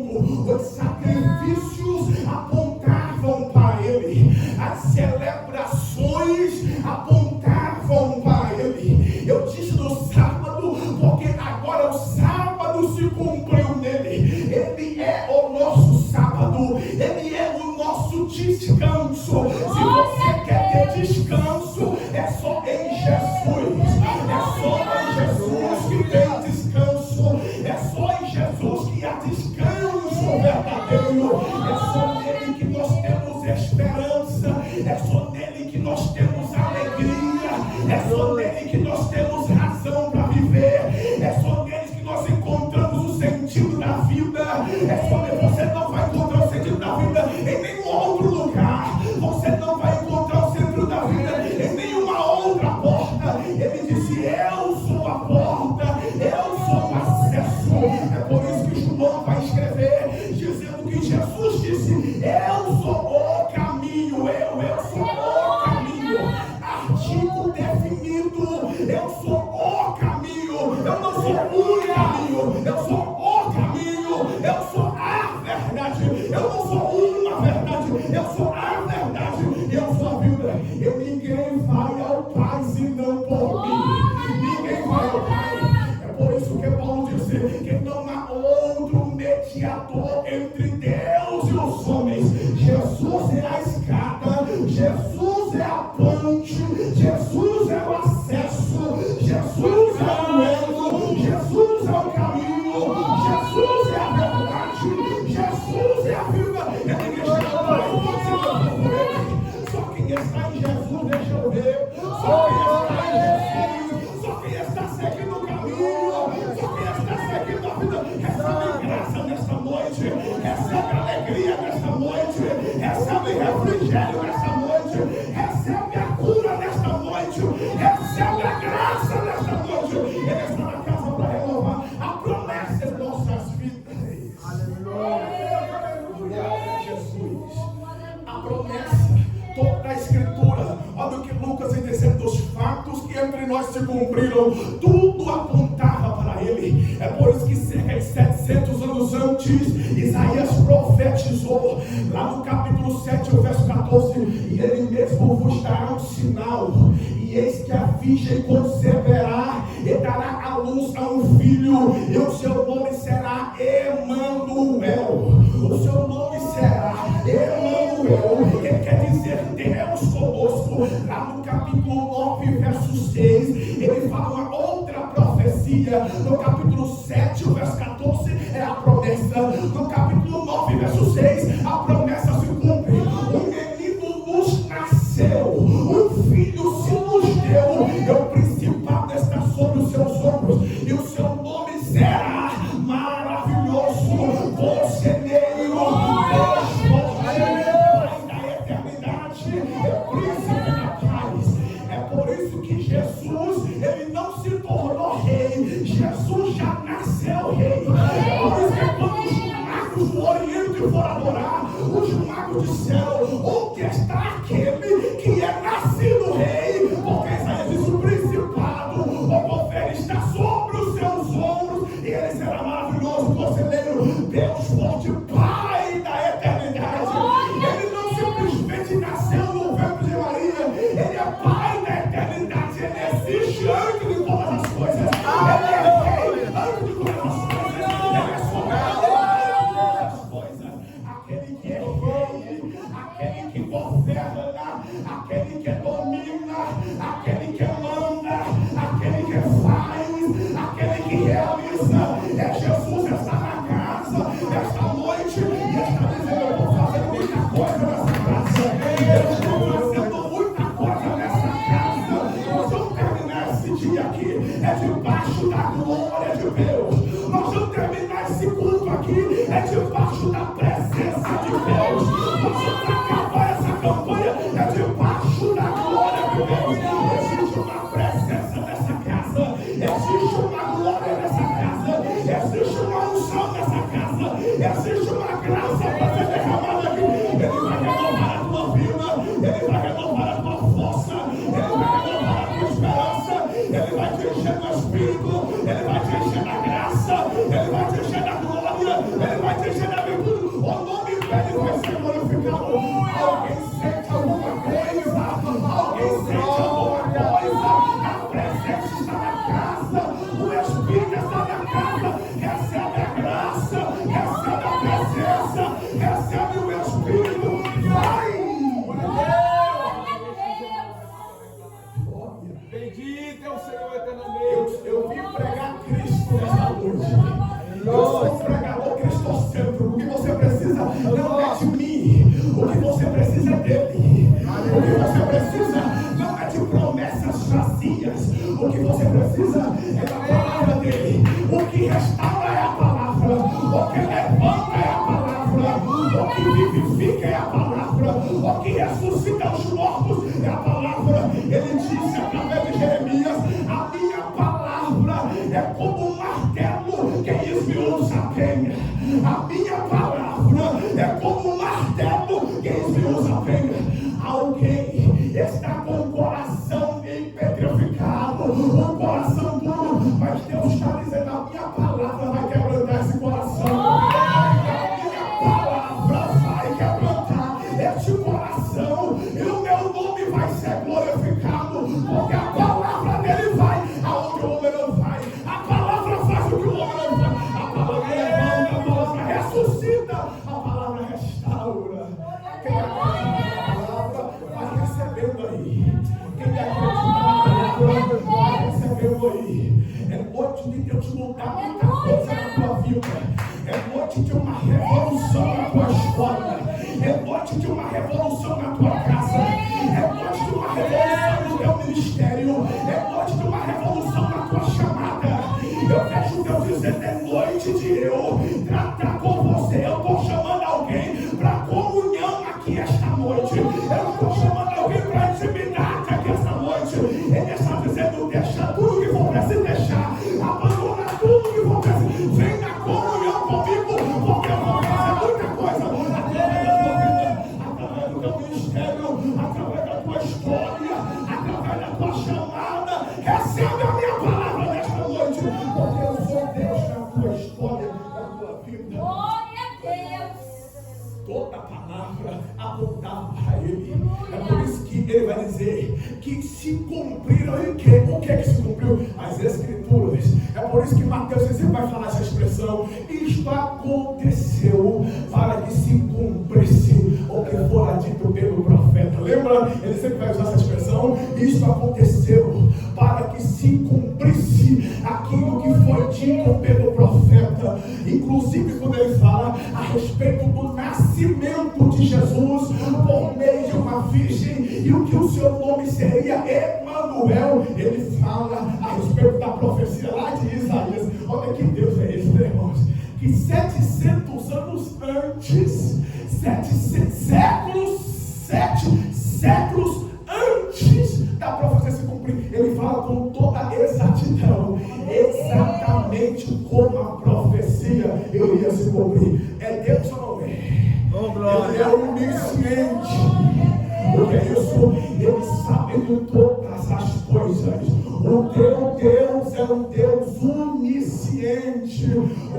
Os sacrifícios apontavam para ele, as celebrações apontavam para ele. Eu disse no sábado, porque agora o sábado se cumpriu nele. Ele é o nosso sábado, ele é o nosso descanso. Se você quer ter descanso, é só em Jesus. É só em Jesus que tem descanso. É só em Jesus que há descanso verdadeiro. É só nele que nós temos esperança. É só nele que nós temos alegria. É só nele que nós temos razão para viver. É só nele que nós encontramos o sentido da vida. É só nele. Você não vai encontrar o sentido da vida em nenhum outro lugar. Você não vai encontrar o centro da vida em nenhuma outra porta. Ele disse: eu sou a porta, eu sou o acesso. É por isso que João vai escrever dizendo que Jesus disse: eu sou o caminho, eu sou o caminho. Artigo definido: eu sou o caminho. Eu não sou o caminho, eu sou o caminho. Eu sou a verdade, eu não sou uma verdade, eu sou a verdade e eu sou a vida. Ninguém vai ao Pai senão por mim. Ninguém vai ao Pai. É por isso que Paulo disse que não há outro mediador entre Deus e os homens. Jesus é a escada, Jesus é a ponte, Jesus é o acesso, Jesus é o elo, Jesus é o caminho, Jesus é a verdade, Jesus é a vida. Ninguém está só quem está em Jesus, deixa eu ver. Só quem está em Jesus, só quem está seguindo o caminho, só quem está seguindo a vida, recebe graça nesta noite, recebe alegria nesta noite, recebe refrigério nesta noite, recebe a cura nesta noite, recebe a graça nesta noite. Ele está na casa para renovar a promessa em nossas vidas. Aleluia, Jesus. A promessa, toda a escritura, olha o que Lucas vai dizendo dos fatos que entre nós se cumpriram, tudo apontava para ele. É por isso que cerca de 700 anos antes, Isaías profetizou, lá no capítulo 7, o verso 14, e ele mesmo vos dará um sinal, e eis que a virgem conceberá e dará à luz a um filho, e o seu nome será Emanuel. O seu nome será Emanuel, que quer dizer Deus conosco. Lá no capítulo 9, verso 6, ele fala uma outra profecia. No capítulo 7, o verso 14 é a promessa. No capítulo 9, verso 6, a promessa se cumpre. Um menino nos nasceu, um filho se nos deu, e o principado está sobre os seus ombros, e o seu nome será maravilhoso, conselheiro, Deus forte, Pai da eternidade, é príncipe da paz. É anjos for adorar, os magos disseram: onde está aquele que é nascido rei? Porque Isaías diz: o principado, o governo está sobre os seus ombros, e ele será maravilhoso, conselheiro, Deus forte, Pai da eternidade. Ele não simplesmente nasceu no ventre de Maria, ele é Pai da eternidade, ele existe antes de todas as coisas, ele é rei antes de todas as coisas, ele é soberano antes de todas as coisas, aquele que é rei, aquele que governa, aquele que domina, aquele que manda, aquele que faz, aquele que realiza. É Jesus, está na casa esta noite e está dizendo: eu vou fazer muita coisa nessa casa, eu estou fazendo muita coisa nessa casa. Nós vamos terminar esse dia aqui, é debaixo da glória de Deus. Nós vamos terminar esse culto aqui, é debaixo da presença de Deus. Nós vamos acabar essa campanha, é debaixo da glória de Deus. Existe uma presença nessa casa, existe uma glória nessa casa, existe uma unção nessa casa, existe uma graça para ser derramada aqui. Ele vai renovar a tua vida, ele vai renovar a tua força, ele vai renovar a tua esperança, ele vai te encher do Espírito, ele vai te encher da graça, ele vai te encher da glória, ele vai te encher da virtude. O nome dele vai ser glorificado. Alguém sente alguma coisa? Alguém sente alguma coisa? A presença está na casa, o Espírito está na casa. Recebe a graça, recebe a presença, recebe o Espírito. Vai! Bendito é o Senhor eternamente. Eu vim pregar Cristo nessa noite. Eu sou um pregador cristocêntrico. O que você precisa não é de mim, o que você precisa é dele. O que você precisa não é de promessas vazias, o que você precisa é da palavra dele. O que restaura é a palavra, o que levanta é a palavra, o que vivifica é a palavra, o que ressuscita os mortos é a palavra. Ele disse através de Jeremias: a minha palavra é como um martelo que esmiuça a penha. A minha palavra é como um martelo que esmiuça a penha. Alguém está com o coração petrificado, o coração duro, mas Deus está dizendo: a minha palavra vai quebrantar esse coração. A minha palavra vai quebrantar este coração, e o meu nome vai ser glorificado, porque a palavra dele vai aonde o homem não vai. A palavra faz o que o homem não faz. A palavra levanta, a palavra ressuscita, a palavra restaura. Quem acredita na palavra vai recebendo aí. Quem acredita na palavra vai recebendo aí. É noite de Deus mudar muita coisa na tua vida. É noite de uma revolução na tua história. É noite de uma revolução na tua casa. É noite de uma revolução no teu ministério. É noite de uma revolução na tua chamada. Eu vejo Deus dizendo: é noite de eu tratar com você. Eu estou chamando alguém para comunhão aqui esta noite. Eu estou chamando alguém para intimidade aqui esta noite. Ele está dizendo: deixa tudo que for preciso deixar. Abandona tudo que for preciso. Vem na comunhão comigo, porque eu vou fazer muita coisa através da tua vida, através do teu ministério, através da tua história, através da tua chamada. Recebe a minha palavra nesta noite, porque eu sou Deus na tua história, na tua vida. Glória a Deus. Toda palavra apontava a ele. É por isso que ele vai dizer que se cumpriram o que? O que é que se cumpriu? As Escrituras. É por isso que Mateus sempre vai falar essa expressão: isto aconteceu para que se cumprisse o que fora dito pelo profeta. Lembra? Ele sempre vai usar essa expressão: isto aconteceu para que se cumprisse aquilo que foi dito pelo profeta. Inclusive quando ele fala a respeito do nascimento de Jesus por meio de uma virgem e o que o seu nome seria Emanuel, ele fala a respeito da profecia lá de Isaías. Olha que Deus é esse, né, irmãos? Que 700 anos antes, 7 séculos antes da profecia se cumprir, ele fala com toda exatidão, exatamente como a profecia iria se cumprir. É Deus ou não é? é onisciente. O que é isso? Ele sabe de todas as coisas. O teu Deus é um Deus onisciente.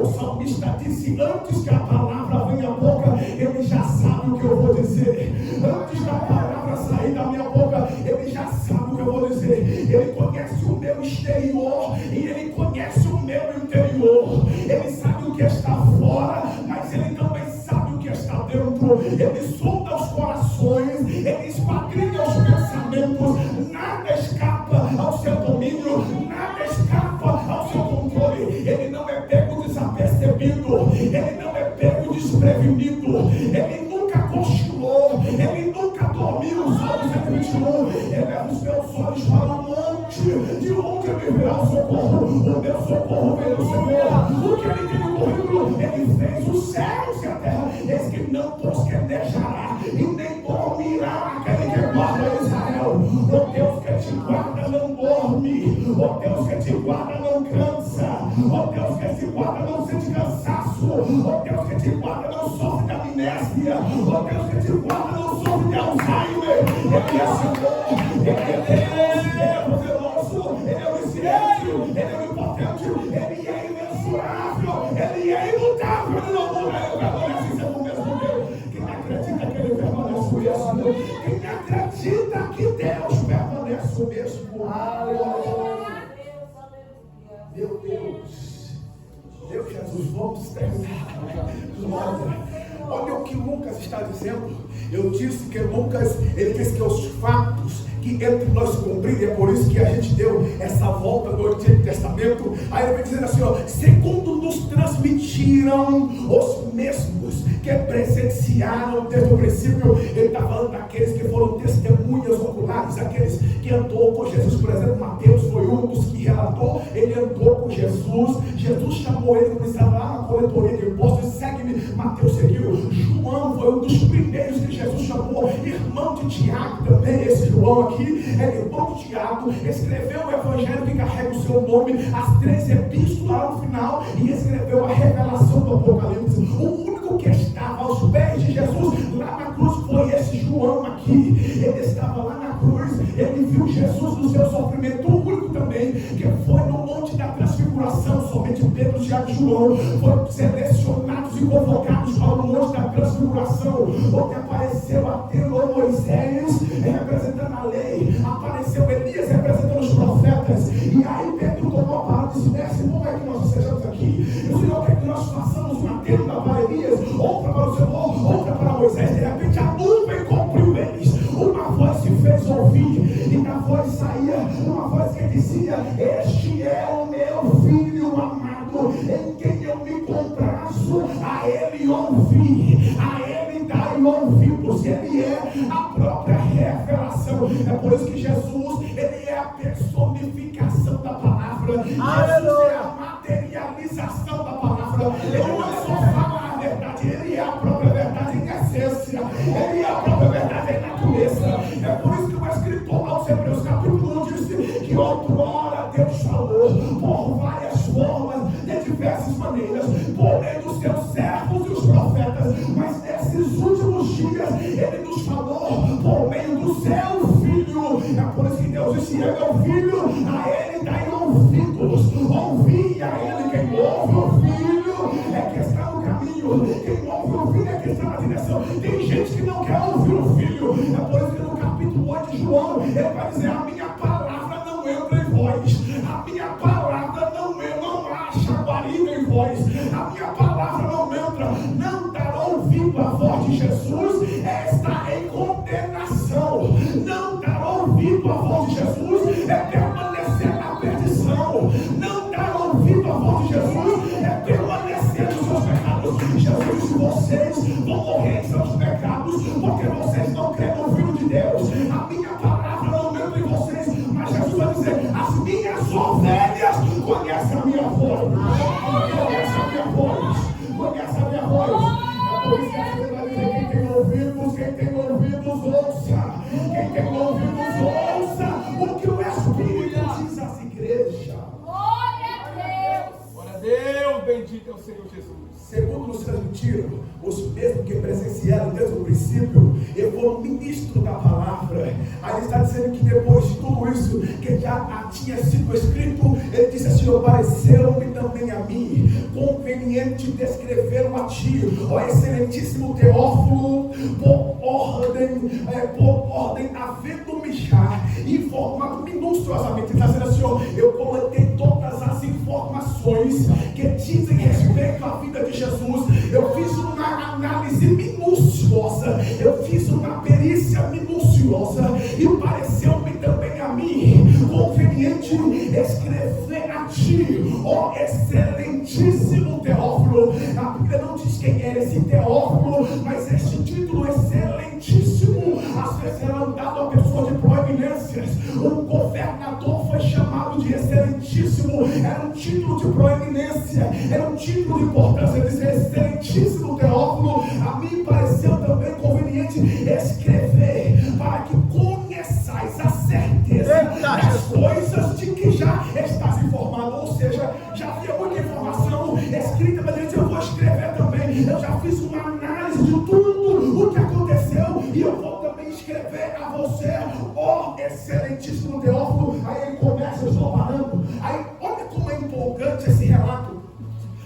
O salmista disse: antes que a palavra venha à boca, ele já sabe o que eu vou dizer. Antes da palavra sair da minha boca, ele já sabe o que eu vou dizer. Ele conhece o meu exterior e ele conhece o meu interior. Ele sabe o que está fora, mas ele também sabe o que está dentro. Ele sonda os corações, ele esquadrinha os pensamentos. Nada escapa ao seu domínio, nada escapa ao seu controle. Ele não é pego desapercebido, ele não é pego desprevenido, ele nunca cochilou, ele nunca dormiu. Salmo 121, eleva os meus olhos para o monte, de onde me virá o socorro? O meu socorro vem do Senhor. O que ele tem no currículo? Ele fez os céus e a terra. Eis que não tosquenejará e nem dormirá aquele que guarda Israel. O Deus que te guarda não dorme, o Deus que te guarda não cansa, o Deus que te guarda não sente cansaço, o Deus que te guarda não sofre de amnésia, o Deus que te guarda não sofre de Alzheimer. Ele é Senhor, ele é Deus, ele é poderoso, ele é onisciente, ele é onipotente, ele é imensurável, ele é imutável, ele não muda, ele permanece sendo o mesmo Deus. Quem acredita que ele permanece o mesmo? Quem acredita que Deus permanece o mesmo? Aleluia. Meu Deus, Jesus, vamos terminar. Olha o que Lucas está dizendo. Eu disse que Lucas, ele disse que os fatos que entre nós cumpriram, é por isso que a gente deu essa volta do Antigo Testamento. Aí ele vai dizendo assim, ó, segundo nos transmitiram os mesmos que presenciaram desde o princípio. Ele está falando daqueles que foram testemunhas oculares, aqueles que andou com Jesus. Por exemplo, Mateus foi um dos que relatou, ele andou com Jesus. Jesus chamou ele quando estava lá na coletoria de impostos: segue-me. Mateus seguiu. João foi um dos primeiros que Jesus chamou, irmão de Tiago também. Esse João aqui é irmão de Tiago, escreveu o evangelho que carrega o seu nome, as 3 epístolas lá no final, e escreveu a revelação do Apocalipse. O único que estava aos pés de Jesus lá na cruz foi esse João aqui. Ele estava lá na cruz, ele viu Jesus no seu sofrimento. O único também que foi no Monte da Transfiguração. Somente Pedro, Tiago e João foram selecionados e convocados para o Monte da Transfiguração, onde apareceu Atenor Moisés representando a lei, apareceu Elias representando os profetas. E aí Pedro tomou a palavra e disse: mestre, como é que nós estejamos aqui? E o Senhor quer que nós façamos uma tenda para Elias, outra para o Senhor, outra para Moisés. De repente a nuvem cobriu eles, uma voz se fez ouvir, e da voz saía uma voz que dizia: este é o meu filho amado, em quem eu me comprazo, a ele ouvi, a ele dai ouvidos. Ele é a própria revelação. É por isso que Jesus, ele é a personificação da palavra. Jesus é a materialização da palavra. Ele não só fala a verdade, ele é a própria verdade em essência, ele é a própria verdade em natureza. É por isso que o escritor aos Hebreus capítulo 1 disse que outrora Deus falou por várias formas, de diversas maneiras, por meio dos seus servos e os profetas, mas nesses últimos dias ele nos falou por meio do seu Filho. É por isso que Deus disse: é meu filho, a ele dai ouvidos. Ouvi a ele. Quem ouve o Filho é que está no caminho, quem ouve o Filho é que está na direção. Tem gente que não quer ouvir o Filho. É por isso que no capítulo 8 de João ele vai dizer: a minha palavra não entra em vós, a minha palavra não acha guarida em vós, a minha palavra não entra. Não dar ouvido à voz de Jesus é estar em condenação. Não dar ouvido à voz de Jesus é permanecer na perdição. Não dar ouvido à voz de Jesus é permanecer nos seus pecados. Jesus disse: vocês vão morrer em seus pecados, porque vocês não creem no Filho de Deus. A minha palavra não entra em vocês, mas Jesus vai dizer: as minhas ovelhas conhecem a minha voz. Conhecem a minha voz. Conhecem a minha voz. É por isso que ele vai dizer: quem tem ouvidos, ouça. Quem tem ouvidos, ouça o que o Espírito diz às igrejas. Glória a Deus. Glória a Deus, bendito é o Senhor Jesus. Segundo nos transmitiram os Jesus, mesmo que presenciaram desde o princípio, eu fui um ministro da palavra. Aí ele está dizendo que depois de tudo isso, que já tinha sido escrito, ele disse assim: pareceu-me também a mim conveniente descrever a ti, ó excelentíssimo Teófilo, por ordem havendo-me já informado minuciosamente. Está dizendo assim: eu coletei todas as informações que dizem respeito à vida de Jesus. Eu fiz uma análise minuciosa, eu fiz uma perícia minuciosa, e pareceu-me também a mim conveniente escrever a ti, ó excelentíssimo Teófilo. A Bíblia não diz quem era esse Teófilo, mas este título excelentíssimo às vezes era dado a pessoas de proeminências. Um governador foi chamado de excelentíssimo, era um título de proeminência, era um título de importância. Dizer excelentíssimo Teófilo, a mim pareceu também conveniente escrever, para que conheçais a certeza das coisas de que já estás informado. Ou seja, já havia muita informação escrita, mas ele disse: eu vou escrever também. Eu já fiz uma análise de tudo o que aconteceu, e eu vou também escrever a você, ó excelentíssimo Teófilo. Aí ele começa, eu estou parando. Aí olha como é empolgante esse relato.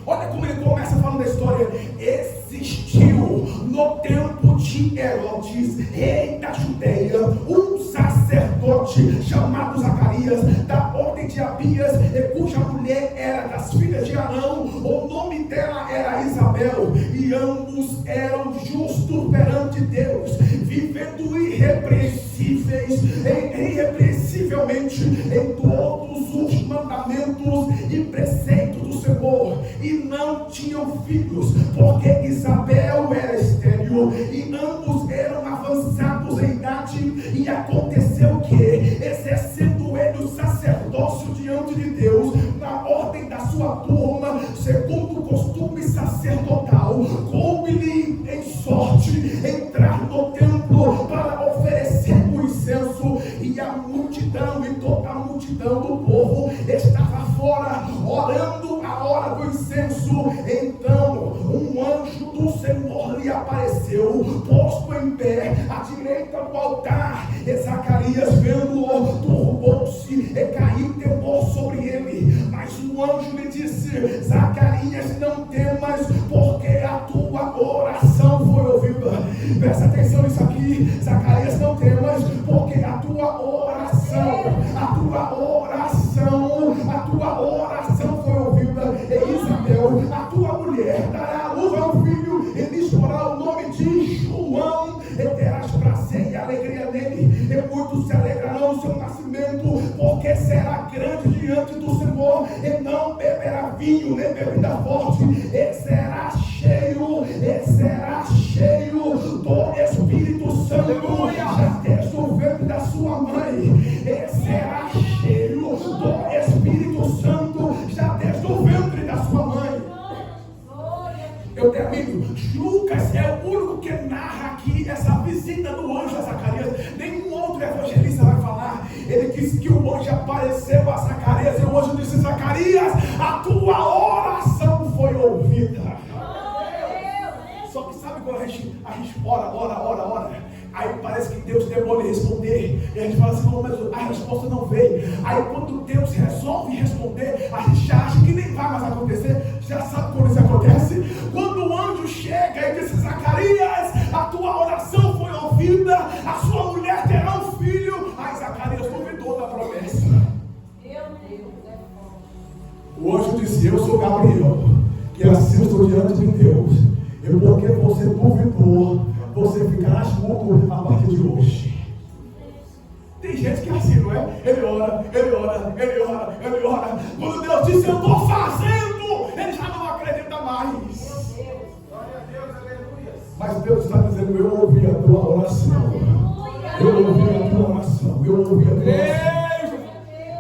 Olha como ele começa falando da história. Existiu no tempo de Herodes, rei da Judeia, um sacerdote chamado Zacarias, da ordem de Abias, cuja mulher era das filhas de Arão. O nome dela era Isabel, e ambos eram justos perante Deus, vivendo irrepreensivelmente em todos os mandamentos e preceitos do Senhor, e não tinham filhos, porque Isabel era estéril, e ambos eram avançados em idade. E aconteceu que, exercendo ele o sacerdócio diante de Deus, na ordem da sua turma, segundo o costume sacerdotal, coube-lhe em sorte entrar no templo para oferecer o incenso, e a multidão, e toda a multidão do povo estava fora, orando a hora do incenso. Então um anjo do Senhor lhe apareceu, posto em pé à direita do altar. E Zacarias, vendo-o, turbou-se e caiu temor sobre ele. Mas o anjo lhe disse: Zacarias, não temas, porque a tua oração foi ouvida. Presta atenção nisso aqui. Zacarias, não temas, porque a tua oração foi ouvida. E Isabel, a tua mulher, dará à luz a um filho, e lhe porá o nome de João, e terás prazer e alegria nele, e muitos se alegrarão no seu nascimento, porque será grande diante do Senhor, e não beberá vinho nem bebida forte, e será cheio do Espírito Santo, já desde o ventre da sua mãe, e será cheio do Espírito Santo, já desde o ventre da sua mãe. Eu termino. Lucas é o único que narra aqui essa visita do anjo a Zacarias. Nenhum outro evangelista vai falar. Ele disse que o anjo apareceu a Zacarias, e o anjo disse: Zacarias, a tua oração foi ouvida. Só que sabe quando a gente ora, aí parece que Deus demora em responder, e a gente fala assim: não, mas a resposta não veio. Aí quando Deus resolve responder, a gente já acha que nem vai mais acontecer. Já sabe quando isso acontece? Quando o anjo chega e diz: Zacarias, a tua oração foi ouvida, a sua mulher terá um filho. Aí Zacarias duvidou da promessa. O anjo disse: eu sou Gabriel, que assisto diante de Deus, e porque você duvidou, você ficará mudo a partir de hoje. Tem gente que é assim, não é? Ele ora. Quando Deus disse: eu estou fazendo, ele já não acredita mais. Glória a Deus, aleluia. Mas Deus está dizendo: eu ouvi a tua oração. Eu ouvi a tua oração.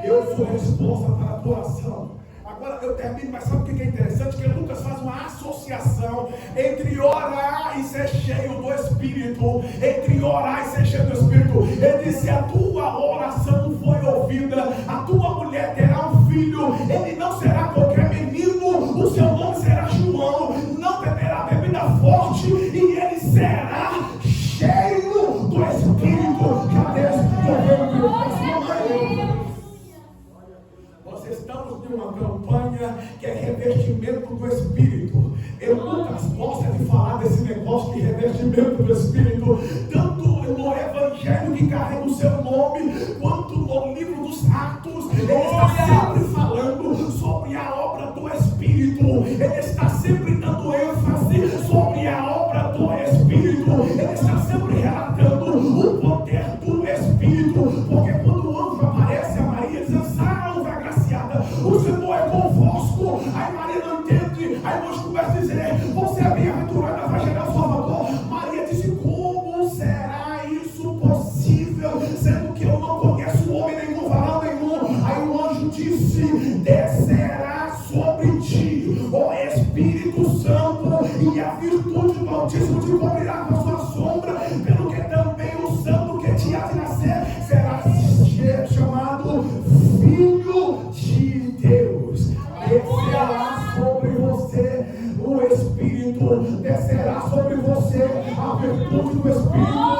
Eu sou resposta para a tua oração. Agora eu termino, mas sabe o que é interessante? Que Lucas faz uma associação entre orar e ser cheio do Espírito. Entre orar e ser cheio do Espírito. Ele disse: a tua oração foi ouvida, a tua mulher terá um filho, ele não será qualquer menino, o seu nome será João, não beberá bebida forte, revestimento do Espírito, tanto no Evangelho que carrega o seu nome, quanto no livro dos Atos. Ele está sempre falando sobre a obra do Espírito, ele está sempre dando ênfase sobre a obra do Espírito, ele está sempre relatando o poder do Espírito, porque quando o anjo aparece a Maria dizendo: salve agraciada, o Senhor é convosco. Aí Maria não entende, aí o anjo começa a dizer: você é bem-aventurada, vai gerar o Salvador. Maria disse: como será isso possível, sendo que eu não conheço homem nenhum, varão nenhum? Aí o anjo disse: descerá sobre ti o Espírito Santo, e a virtude do Altíssimo te cobrirá com a sua sombra, pelo que também o santo que te há de nascer será chamado Filho de Deus. Descerá sobre você o Espírito, descerá sobre você a virtude do Espírito.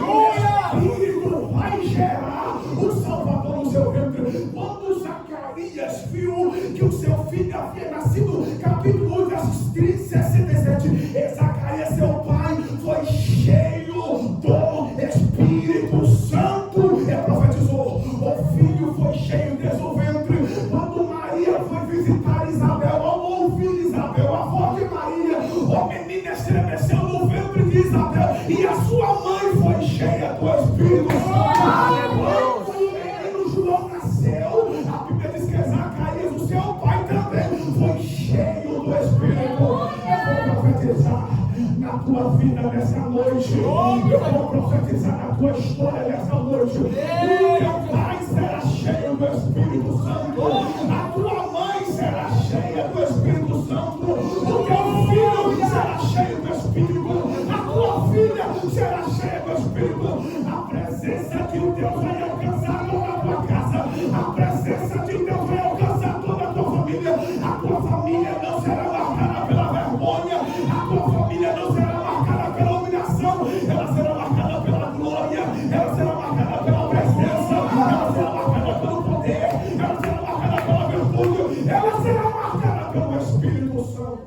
O Espírito vai gerar o Salvador no seu ventre. Quando Zacarias viu que o seu filho havia nascido, capítulo 1, versos 67, Zacarias, seu pai, foi cheio do Espírito Santo e profetizou. O filho foi cheio desde o ventre. Quando Maria foi visitar Isabel, ao ouvir Isabel, a voz de Maria, o menino estremeceu no ventre de Isabel, e a sua mãe foi cheia do Espírito Santo. Aleluia! O João nasceu, a Bíblia diz que Zacarias, o seu pai, também foi cheio do Espírito. Eu vou profetizar na tua vida nessa noite. Eu vou profetizar na tua história nessa noite. O teu pai será cheio do Espírito Santo. A tua mãe será cheia do Espírito Santo. O teu filho será cheio do Espírito. A tua filha será cheia do Espírito. A presença de Deus vai alcançar toda a tua casa. A presença de Deus vai alcançar toda a tua família. A tua família não será marcada pela vergonha. A tua família não será marcada pela humilhação. Ela será marcada pela glória. Ela será marcada pela presença. Ela será marcada pelo poder. Ela será marcada pela virtude. Ela será marcada pelo Espírito Santo.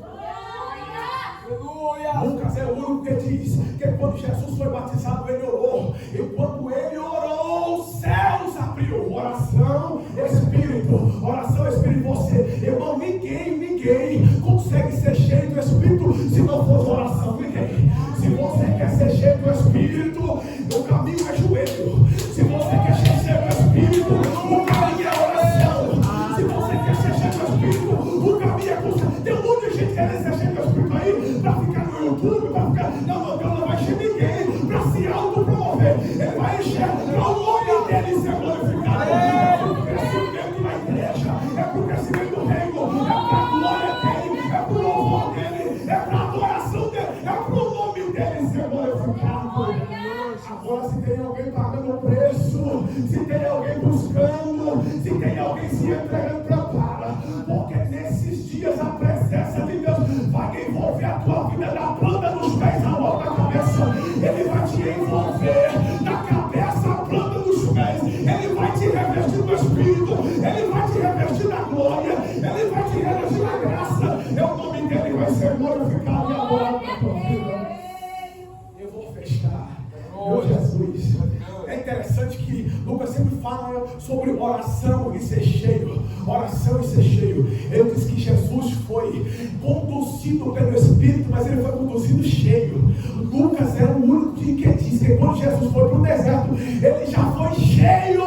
Lucas é o único que diz que quando Jesus foi batizado, ele orou. E quando ele orou, os céus abriu. Oração, Espírito. Oração, Espírito. Você, irmão, ninguém consegue ser cheio do Espírito se não for oração. Ninguém. Se você quer ser cheio do Espírito, o caminho é joelho. Se você quer ser cheio do Espírito, o caminho é oração. Se você quer ser cheio do Espírito, o caminho é consciência. Tem um monte de gente querendo ser cheio do Espírito aí, pra ficar no YouTube, pra ficar. Não, Deus não vai encher ninguém pra se autopromover. Ele vai encher para o nome dele ser glorificado. É pro crescimento da igreja, é pro crescimento do reino, é pra glória dele, é pro louvor dele, é pra adoração dele, é pro nome dele ser glorificado. Agora, se tem alguém pagando o preço, se tem alguém buscando, se tem alguém se entregando, prepara, porque nesses dias a presença de Deus vai envolver a tua vida da planta dos pés à alta da cabeça. Ele vai te envolver da cabeça à planta dos pés. Ele vai te revestir do Espírito, ele vai te revestir da glória, ele vai te revestir da graça. E o nome dele vai ser glorificado e adorado na tua vida. Eu vou fechar. Meu Jesus, é interessante que Lucas sempre fala sobre oração e ser cheio. Oração e ser cheio. Ele diz que Jesus foi conduzido pelo Espírito, mas ele foi conduzido cheio. Lucas é o único que diz que quando Jesus foi para o deserto, ele já foi cheio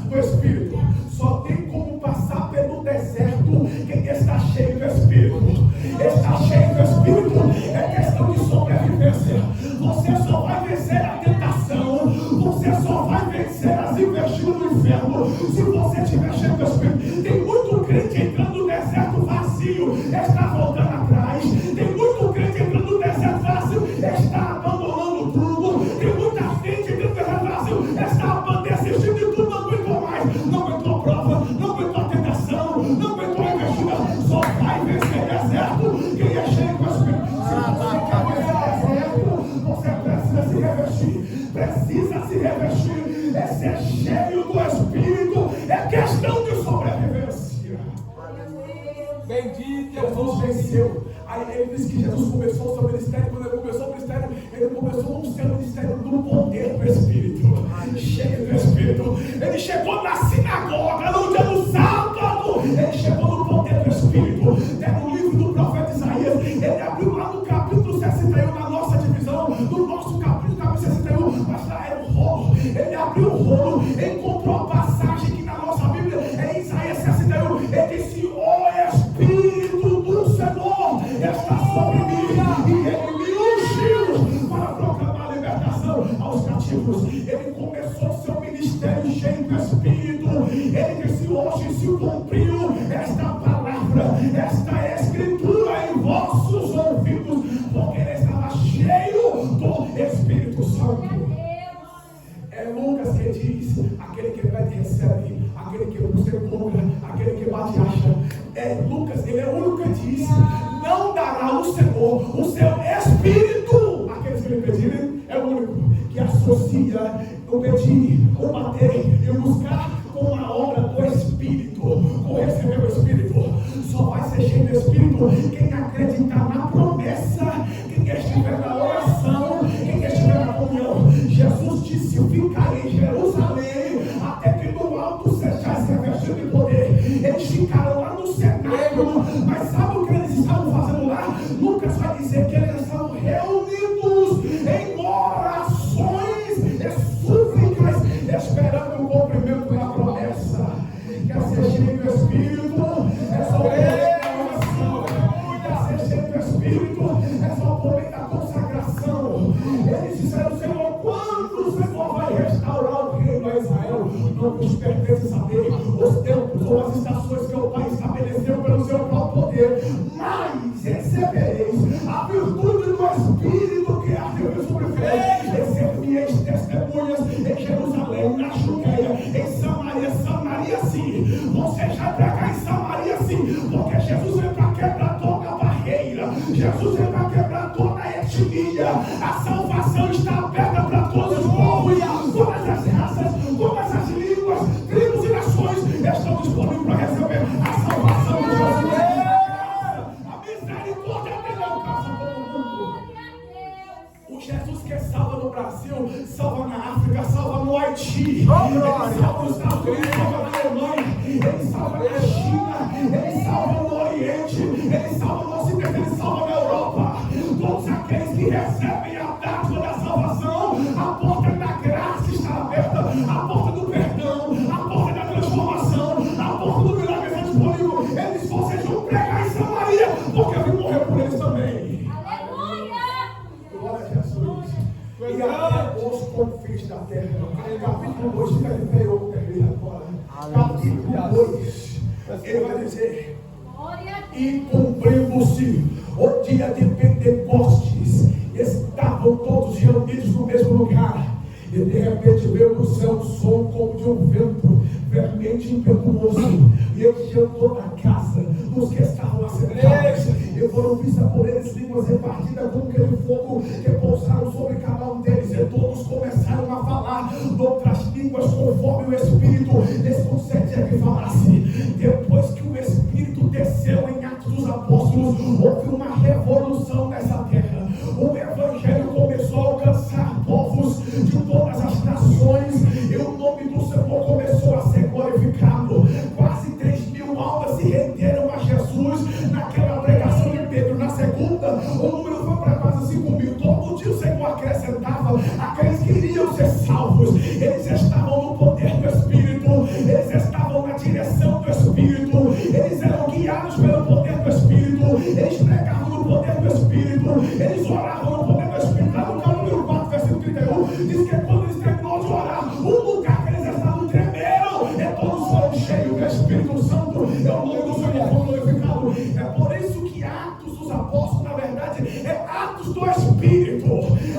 do Espírito. Só tem como passar pelo deserto quem está cheio do Espírito. Está cheio do Espírito é questão de sobrevivência. Você só vai vencer a tentação, você só vai vencer as investidas do inferno se você estiver cheio do Espírito. Tem muito crente entrando no deserto vazio, está voltando atrás. Tem muito crente entrando no deserto vazio, está abandonando tudo. Tem muita gente entrando no deserto vazio, está desistindo de tudo, não aguentou mais, não aguentou a prova, não aguentou a tentação, não aguentou a investida. Só vai vencer deserto quem é cheio do Espírito. Se você quer vencer deserto, você precisa se revestir. Precisa se revestir. É ser cheio do Espírito. É questão de sobrevivência. Bendito Jesus venceu a Aí ele diz que Jesus começou o seu ministério. Quando ele começou o ministério, ele começou o seu ministério no poder do Espírito, cheio do Espírito. Ele chegou na sinagoga, no dia do sábado, ele chegou no poder do Espírito. No livro do profeta Isaías, ele abriu lá no capítulo 61, na nossa divisão, no nosso capítulo 61, mas lá era o rolo. Ele abriu o rolo, encontrou a passagem que na nossa Bíblia é Isaías 61. Ele disse: o Espírito do Senhor está sobre mim, e ele me ungiu para proclamar a libertação aos cativos. Ele começou seu ministério cheio do Espírito. Ele disse: hoje se cumpriu esta palavra, esta escritura em vossos ouvidos, porque ele estava cheio do Espírito Santo. É Lucas que diz: aquele que pede recebe, aquele que busca encontra, aquele que bate acha. É Lucas, ele é o único que diz: não dará o Senhor o seu Espírito àqueles que lhe pedirem. É o único que associa o pedir, o bater e o buscar com a obra do Espírito, com receber o Espírito. Só vai ser cheio do Espírito quem acreditar na promessa, quem estiver na oração, quem estiver na comunhão. Jesus disse: ficarei em Jerusalém até que do alto sejais revestido de poder. Eles ficaram lá no cenáculo, mas sabe o que eles estavam fazendo lá? Lucas vai dizer que eles estavam reunidos em orações e súplicas, esperando o cumprimento da promessa. Quer ser cheio do Espírito? É só por meio da oração. Quer ser cheio do Espírito? É só por meio da consagração. Eles disseram: Senhor, quando o Senhor vai restaurar o reino a Israel? Não nos pertence saber os tempos ou as estações que o Pai estabeleceu pelo seu próprio poder, mas recebereis a virtude do Espírito que há de sobre vós, e ser-me-eis testemunhas em Jerusalém, na Judeia, em Samaria. Samaria sim, você já pregar em Samaria sim, porque Jesus veio para quebrar toda a barreira, Jesus veio para quebrar toda a etnia. A salvação está aberta para todos os povos, todas as raças, todas as línguas, tribos e nações estão disponíveis para receber a salvação de Jesus. A misericórdia dele alcança todo mundo. O Jesus que salva no Brasil, salva na África, salva no Haiti, ele salva nos Estados Unidos, salva na Alemanha, ele salva na China, ele salva no Oriente, ele salva no Ocidente, ele salva na Europa. Todos aqueles que recebem a dádiva da salvação, a porta da graça está aberta, a porta do perdão, a porta da transformação, a porta do milagre está disponível. Eles vocês vão pregar em Samaria, porque eu vim morrer por eles também. Glória a Jesus. E até os confins da terra. Capítulo 2, fica de pé, eu termino agora. Capítulo 2, ele vai dizer: e cumprindo-se o dia de Pentecostes, estavam todos reunidos no mesmo lugar. E de repente veio do céu um som como de um vento vermente impetuoso, e encheu toda a casa dos que estavam assentados, e foram vistas por eles línguas repartidas como que de fogo, que pousaram sobre cada um deles, e todos começaram a falar outras línguas conforme o Espírito lhes concedia que falasse. Depois que o Espírito desceu em Atos dos Apóstolos, houve uma revolução nessa terra. O Evangelho começou a alcançar povos de todas as nações, e o nome do Senhor começou a ser glorificado. Quase 3.000 almas se renderam a Jesus naquela pregação de Pedro. Na segunda, o número foi para quase 5.000. Todo dia o Senhor acrescentava aqueles que iriam ser salvos. Eles estavam no poder do Espírito, eles estavam na direção do Espírito, eles eram guiados pelo poder do Espírito, eles pregavam no poder do Espírito, eles oravam no poder do Espírito. Lá no capítulo 4, versículo 31, diz que quando eles terminou de orar, o lugar que eles estavam tremeram, e todos foram cheios do Espírito Santo. É o nome do Senhor glorificado. É por isso que Atos dos Apóstolos, na verdade, é Atos do Espírito.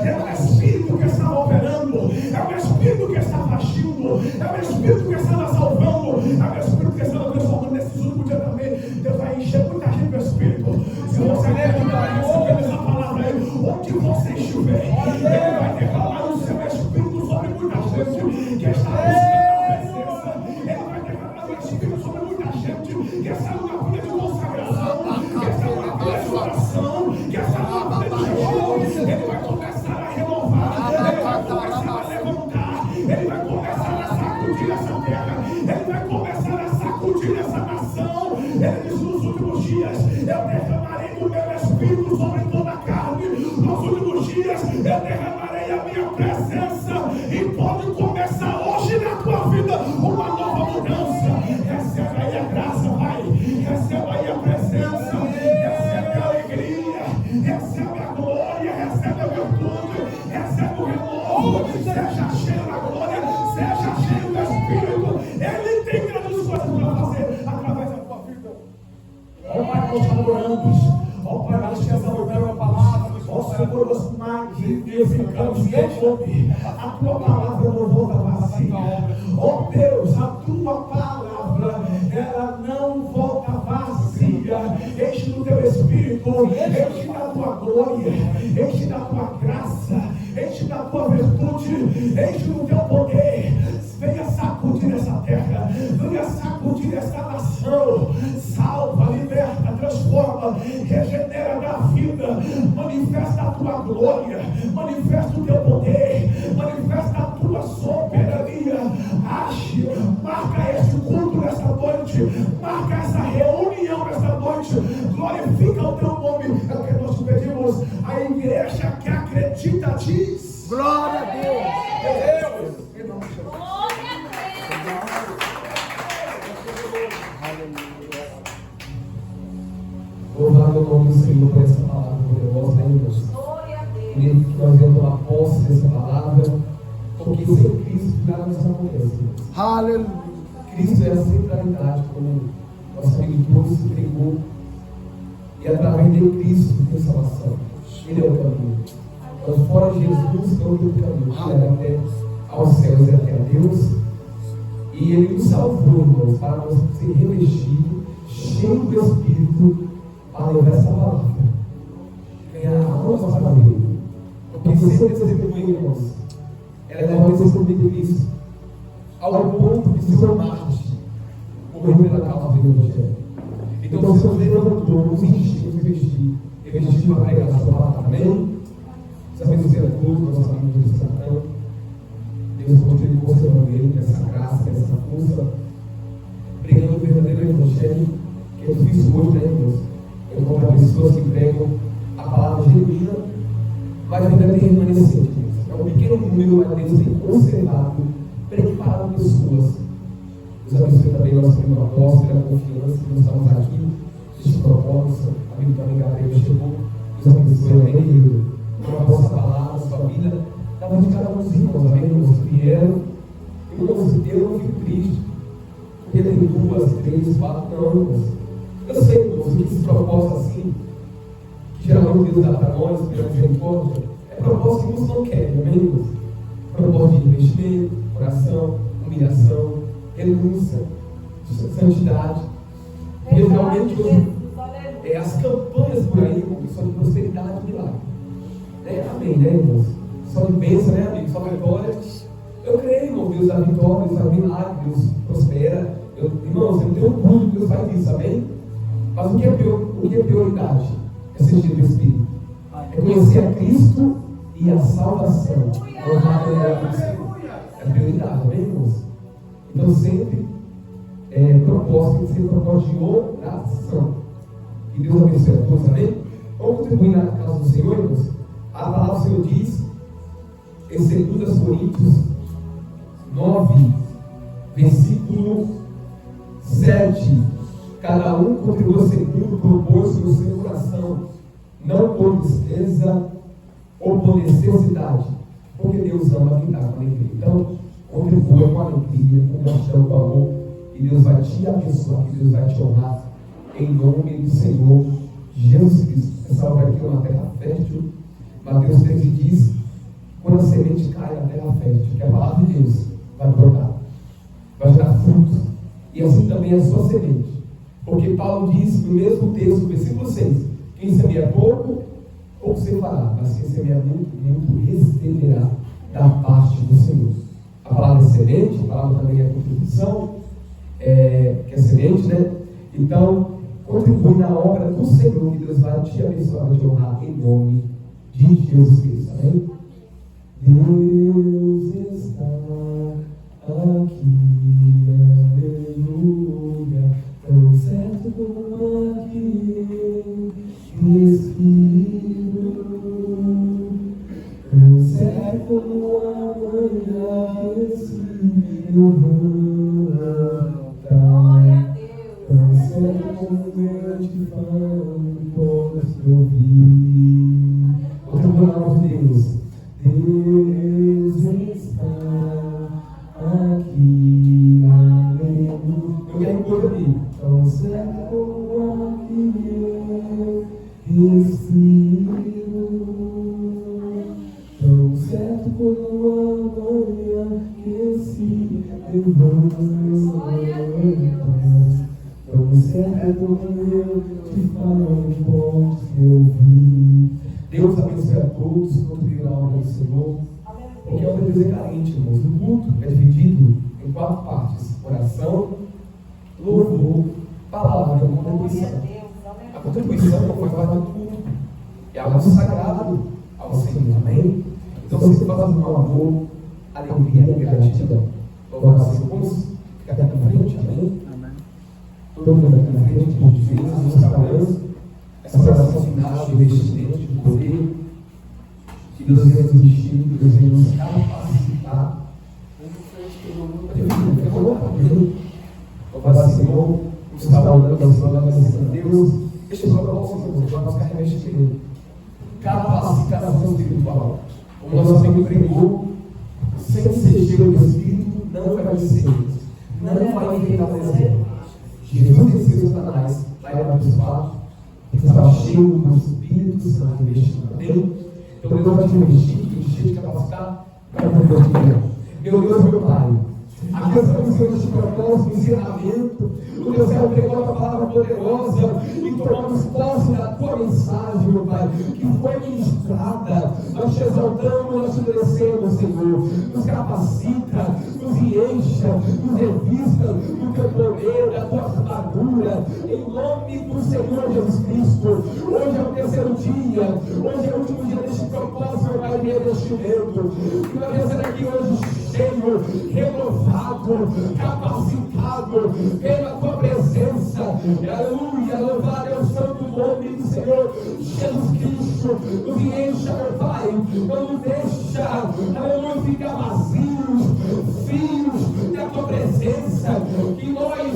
É o Espírito que estava operando, é o Espírito que estava agindo, é o Espírito que estava salvando, é o Espírito que estava transformando. Nesses últimos dias também, Deus vai encher muita gente do Espírito. Se você acreditar e receber essa palavra aí, onde você estiver, Ele vai derramar o seu Espírito sobre muita gente que está buscando a presença. Ele vai derramar o Espírito sobre muita gente que está numa vida de consagração, que está numa vida de oração. Espírito sobre toda a carne. Nos últimos dias eu derramarei a minha presença e pode começar hoje na tua vida uma nova mudança. Recebe aí a graça, Pai. Recebe aí a presença. Recebe a alegria. Recebe a glória. Recebe a virtude. Recebe o renovo. Seja cheio da glória. Seja cheio do Espírito. Ele tem grandes coisas para fazer através da tua vida. Ó Pai, nós te adoramos. Ó Pai, nós te exaltamos a palavra. Ó Senhor, nós magnificamos teu nome. A tua palavra não volta vazia. Ó Deus, a tua palavra, ela não volta vazia. Enche do teu Espírito, enche da tua glória, enche da tua graça, enche da tua virtude, enche do teu poder. Venha sacudir essa terra, venha sacudir essa nação. Salva, liberta, transforma, regenera da vida. Manifesta a tua glória, manifesta o teu poder, manifesta a tua soberania. Age, marca esse culto nesta noite, marca essa reunião nesta noite. Glorifica o teu nome, é o que nós te pedimos. A igreja que acredita diz: glória a Deus. Deus. Louvado o nome do Senhor por essa palavra poderosa, né, irmãos? Querido, que nós venhamos tomar posse dessa palavra, porque sem Cristo nada nos acontece. Aleluia. Cristo é a centralidade, como nosso amigo Bruno se pregou, e através de Cristo tem salvação. Ele é o caminho. Então, fora de Jesus, não tem caminho. Ele é até aos céus e até a Deus. E Ele nos salvou, irmãos, para nós ser revestidos, cheio do Espírito, para levar essa palavra. Ganhar almas para Ele. Porque você testemunha, irmãos, ela é uma testemunha de Cristo, ao ponto de ser Marte, morreu pela causa do Evangelho. Então, o Senhor levantou, nos encheu, nos revestiu para pregar a sua palavra. Amém? Os abençoe a todos, nossos amigos do Santão. Deus continue conservando ele com essa graça, com essa força, pregando o verdadeiro Evangelho, que é difícil hoje, né, irmãos? Eu encontro pessoas que pregam a palavra genuína, mas ainda tem remanescente. É um pequeno número, mas Deus tem conservado, preparado pessoas. Deus abençoe também nosso amigo apóstolo, a confiança que nós estamos aqui, este propósito, amigo também Gabriel chegou. Deus abençoe também, uma vossa palavra, sua vida, da vida de cada um dos irmãos, amém, irmãos, que vieram. Irmãos, eu não fico triste, porque tem 2, 3, 4, não, irmãos. Eu sei, irmãos, que esse propósito assim, que geralmente Deus dá para nós, pela misericórdia, é propósito que uns não querem, amém, irmãos? Propósito de investimento, oração, humilhação, renúncia, santidade. E realmente as campanhas por aí, irmãos, são de prosperidade e milagre. Amém, né, irmãos? Só de bênção, né, amigo? Só vitória. Eu creio, irmão, Deus dá vitória, Deus dá milagre, Deus prospera. Irmãos, eu tenho tudo, Deus faz isso, amém? Mas o que é prioridade? É ser cheio do Espírito. É conhecer a Cristo e a salvação. É prioridade, amém, irmãos? Então sempre propósito tem que ser propósito de oração. Que Deus abençoe a todos, amém? Vamos contribuir na casa do Senhor, irmãos? A palavra do Senhor diz em 2 Coríntios 9, versículo 7: cada um contribua segundo o propósito do seu coração, não por tristeza ou por necessidade, porque Deus ama quem dá com alegria. Então, contribua com alegria, com paixão, com amor, e Deus vai te abençoar, e Deus vai te honrar, em nome do Senhor Jesus Cristo. Essa obra aqui é uma terra fértil. Mateus 13 diz: quando a semente cai na terra fértil, que a palavra de Deus vai brotar, vai gerar frutos, e assim também é a sua semente. Porque Paulo diz no mesmo texto, versículo 6: quem semeia pouco, pouco se fará, mas quem semeia muito, muito receberá da parte do Senhor. A palavra é semente, a palavra também é contribuição, que é semente, né? Então, contribui na obra do Senhor, que Deus vai te abençoar, vai te honrar, em nome de Jesus Cristo, amém? Deus está aqui, aleluia, tão certo como aqui, Espírito certo como amanhã se levanta. Glória a Deus. Tão certo como eu te falo, posso ouvir. Outra palavra de Deus. Deus está aqui, aleluia. Eu quero pôr aqui. Tão certo como aqui eu respiro. Tão certo como amanhã que se levanta. Tão certo como eu te falo, posso ouvir. Deus abençoe a todos, no tribunal do Senhor. Porque é uma Deus é carente, irmãos. O culto é dividido em 4 partes: oração, louvor, palavra e contribuição. A contribuição não faz parte do culto, é algo sagrado ao Senhor, amém? Então você faz com amor, alegria e gratidão. Louvado seja Deus. Fica aqui na frente, amém? Todo mundo aqui na frente, por vezes, nos trabalhando. Essa oração final de investimento, de poder, que Deus venha nos vestir, que Deus venha nos capacitar. Louvado Senhor, instaurando as palavras de Deus. Este propósito, irmãos, vai buscar investimento. Capacitação espiritual. Como nosso amigo pregou, sem ser cheio do Espírito, não vai vencer. Não vai vir ao deserto. Jesus venceu Satanás, lá em Atos 4, que estava cheio do Espírito Santo investindo. Amém? Então Deus vai te investir, te capacitar para poder te. Meu Deus, meu Pai, aqui estamos neste propósito, ensinamento. O Deus céu pregou a palavra poderosa e tomamos posse da tua mensagem, meu Pai, que foi ministrada. Nós te exaltamos, nós te agradecemos, Senhor. Nos capacita, nos encha, nos revista do teu poder, da tua armadura, em nome do Senhor Jesus Cristo. Hoje é o terceiro dia, hoje é o último dia deste propósito, meu Pai, de revestimento. E nós vamos aqui hoje cheio, renovado, capacitado pela tua presença. Aleluia, louvado é o santo nome do Senhor Jesus Cristo. Nos encha, meu Pai, não nos deixa, aleluia, ficar vazios, frios da tua presença. Que nós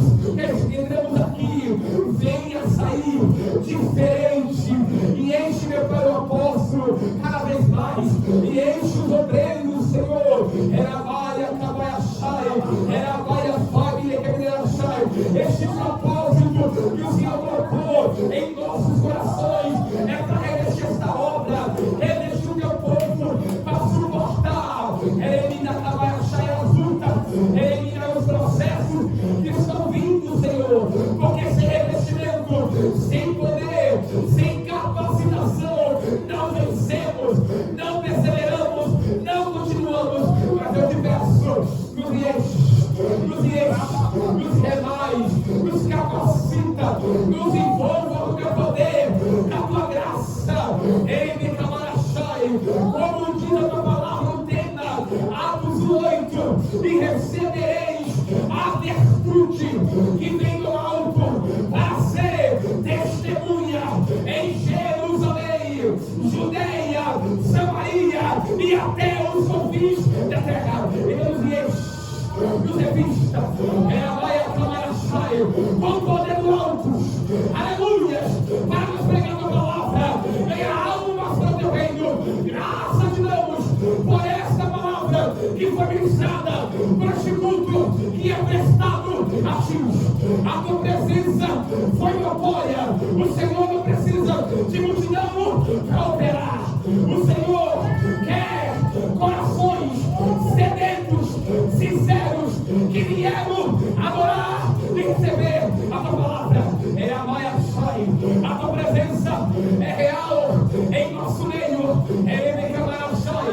que entramos aqui venha sair diferente e enche, meu Pai, o apóstolo cada vez mais e enche os obreiros, Senhor. Era a Maia, Cabaiaxai, era a Maia, família, Cabaiaxai. Este propósito que o Senhor colocou em nossos corações é para revestir esta obra, revestir o teu povo para suportar. Elimina a Cabaiaxai, a luta, elimina os processos que estão vindo, Senhor, porque sem revestimento, sem poder, sem capacitação, não vencemos, não perseveramos, não continuamos. Mas eu te peço, nos enche, nos remais, nos capacita, nos envolva com o teu poder, a tua graça. Ei, me camarachai, como diz a tua palavra, o tema, Atos 8, e recebereis a virtude que vem do alto para ser testemunha em Jerusalém, Judeia, Samaria e até os confins da terra. Então nos enche, nos revista, é a Maia Camarachai, com o poder do alto, aleluia, para nos pregar a palavra, ganhar almas para o teu reino. Graças te damos por esta palavra que foi ministrada, por este culto que é prestado a ti. A tua presença foi notória. O Senhor não precisa de multidão para operar. O Senhor quer corações sedentos, sinceros, que vieram adorar e receber a tua palavra. É a Maia Shai. A tua presença é real em nosso meio. É a Maia Shai.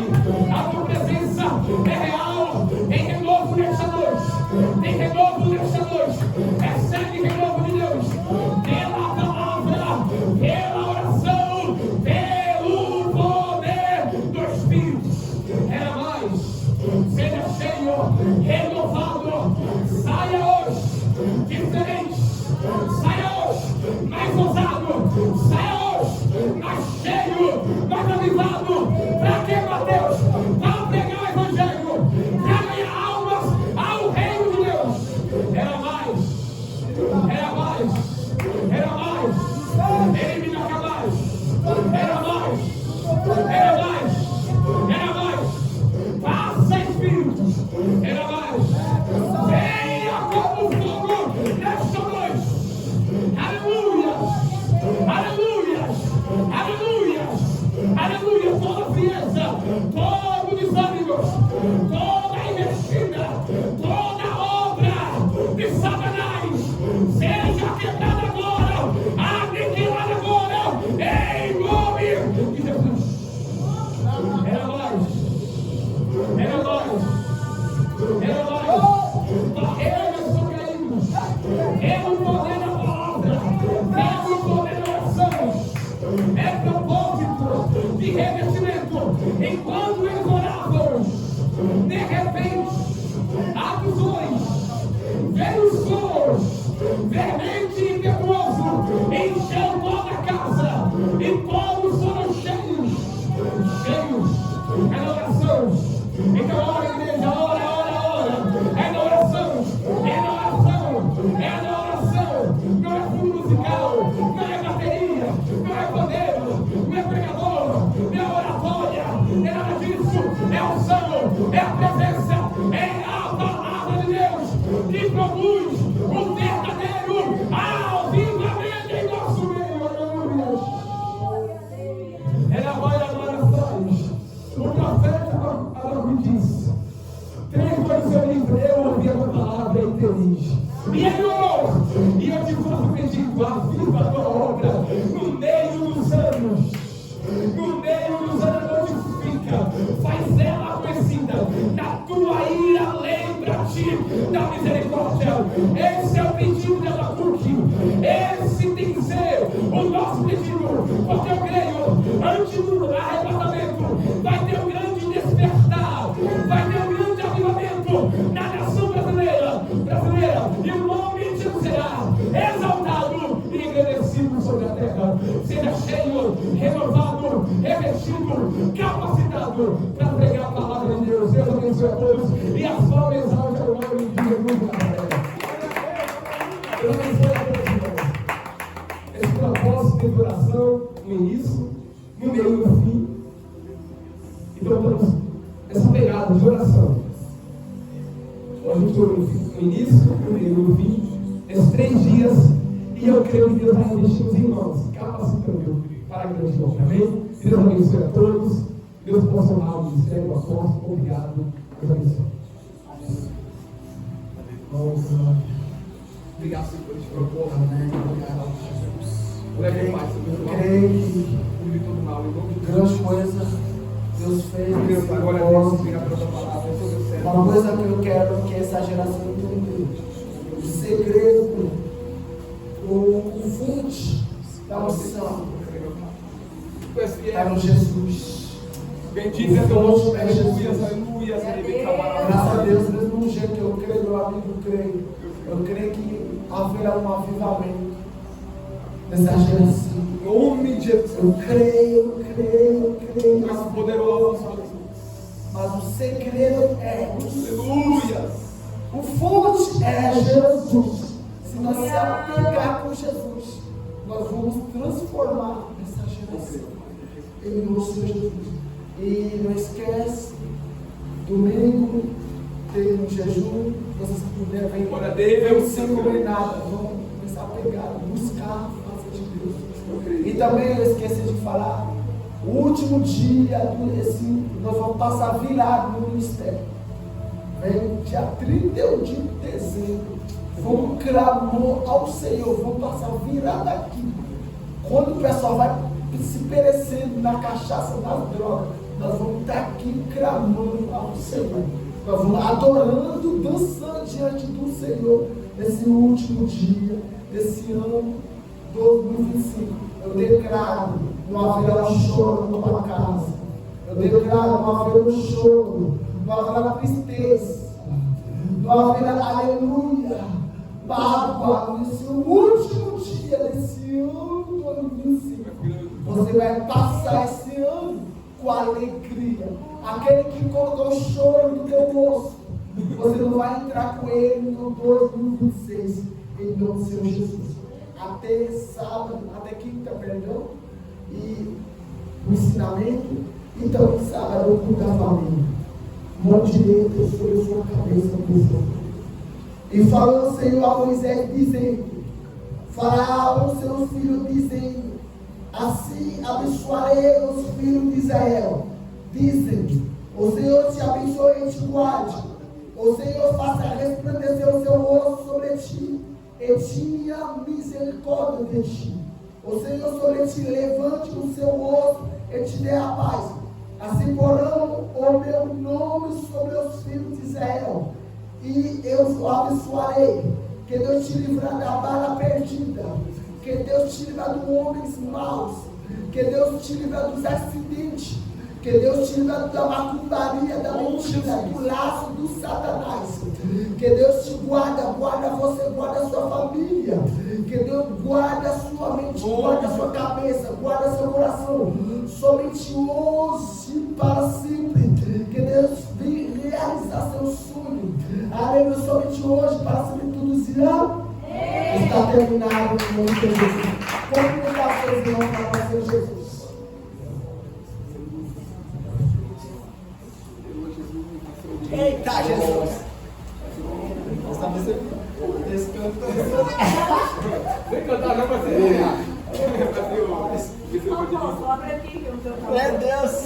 A tua presença é real em renovo nesta noite. Tem renovo nesta noite. Recebe renovo de Deus pela palavra Então ora, igreja, ora. É na oração. Não é fundo musical, não é bateria, não é pandeiro, não é pregador, não é oratória, é nada disso. É unção, é a presença, é a palavra de Deus que produz o verdadeiro avivamento em nosso meio. Ela vai agora atrás. O profeta me disse: 3 foi o seu livro, eu ouvi a tua palavra e feliz. E ele orou, e eu te faço pedido, aviva a tua obra no meio dos anos. No meio dos anos fica, faz ela conhecida. Na tua ira, lembra-te da misericórdia. Esse é o pedido de Abacuque. Esse tem que ser o nosso pedido, porque eu creio, antes do arrebatamento, vai ter um grande despertar, vai ter um grande avivamento na nação brasileira, e o nome de Deus será exaltado e engrandecido sobre a terra. Seja cheio, renovado, revestido, capacitado para pregar a palavra de Deus. Deus abençoe a todos e a sua mensagem é o nome de Jesus Nazaré. Deus abençoe a todos. Esse propósito de oração no início, no meio e no fim. Então estamos essa pegada de oração. A gente orou no início, no meio e no fim, esses 3 dias, e eu creio que Deus vai investir nos irmãos, capacitando para a grande obra. Amém? Deus abençoe a todos. Deus possa honrar o ministério do apóstolo. Obrigado. Deus abençoe. Obrigado, Senhor, por te propor. Amém. Obrigado, Jesus. Leve paz sobre o mal. Creio que Cubra todo mal. grande coisa Deus fez. Deus, agora é Deus, obrigado pela tua palavra. Uma coisa que eu quero que essa geração entenda: o segredo, o fonte da unção é no Jesus. Bendito é teu nome, aleluia, Graças a Deus, mesmo do jeito que eu creio, meu amigo, eu creio que haverá um avivamento nessa geração. em nome de Jesus. Eu creio. Mais poderoso. Mas o segredo é Aleluia. o fonte é Jesus. Se nós se apegar com Jesus, nós vamos transformar essa geração em nosso Jesus. E não esquece, domingo tem um jejum, vocês puderem vir. Glória a Deus. Sem comer nada, vamos começar a pegar, buscar a face de Deus. E também eu esqueci de falar, o último dia desse, nós vamos passar virado no ministério. Vem dia 31 de dezembro. Vamos clamar ao Senhor, vamos passar virado aqui. Quando o pessoal vai se perecendo na cachaça, nas drogas, nós vamos estar aqui clamando ao Senhor. Nós vamos adorando, dançando diante do Senhor nesse último dia, desse ano 2025. Eu declaro, não haverá choro na tua casa. Eu declaro, não haverá choro, não haverá tristeza, não haverá aleluia, mágoa. Nesse último dia desse ano 2025, você vai passar esse ano com alegria. Aquele que colocou choro no teu rosto, você não vai entrar com ele no 2026, em nome do Senhor Jesus. Até sábado, até quinta, perdão, e o ensinamento. Então, sábado, o culto da família. Mão direita sobre a sua cabeça, por favor. E falou o Senhor a Moisés, dizendo: Faraó, seus filhos, dizendo: assim abençoarei os filhos de Israel. Dizem: o Senhor te abençoe e te guarde. O Senhor faça resplandecer o seu rosto sobre ti e tenha misericórdia de ti. O Senhor sobre ti levante o seu rosto e te dê a paz. Assim porão o meu nome sobre os filhos de Israel, e eu o abençoarei. Que Deus te livrar da bala perdida, que Deus te livrar dos homens maus, que Deus te livrar dos acidentes, que Deus te livrar da macumbaria, da mentira, do laço do Satanás. Que Deus te guarda você, guarda a sua família. Que Deus guarda a sua mente, guarda a sua cabeça, guarda seu coração. Somente hoje para sempre. Que Deus venha terminado no nome de Jesus. Vamos cumprimentar os seus irmãos para o Senhor Jesus. Eita, Jesus! Vem cantar, não, parceiro. Abre aqui que eu não tenho Meu Deus!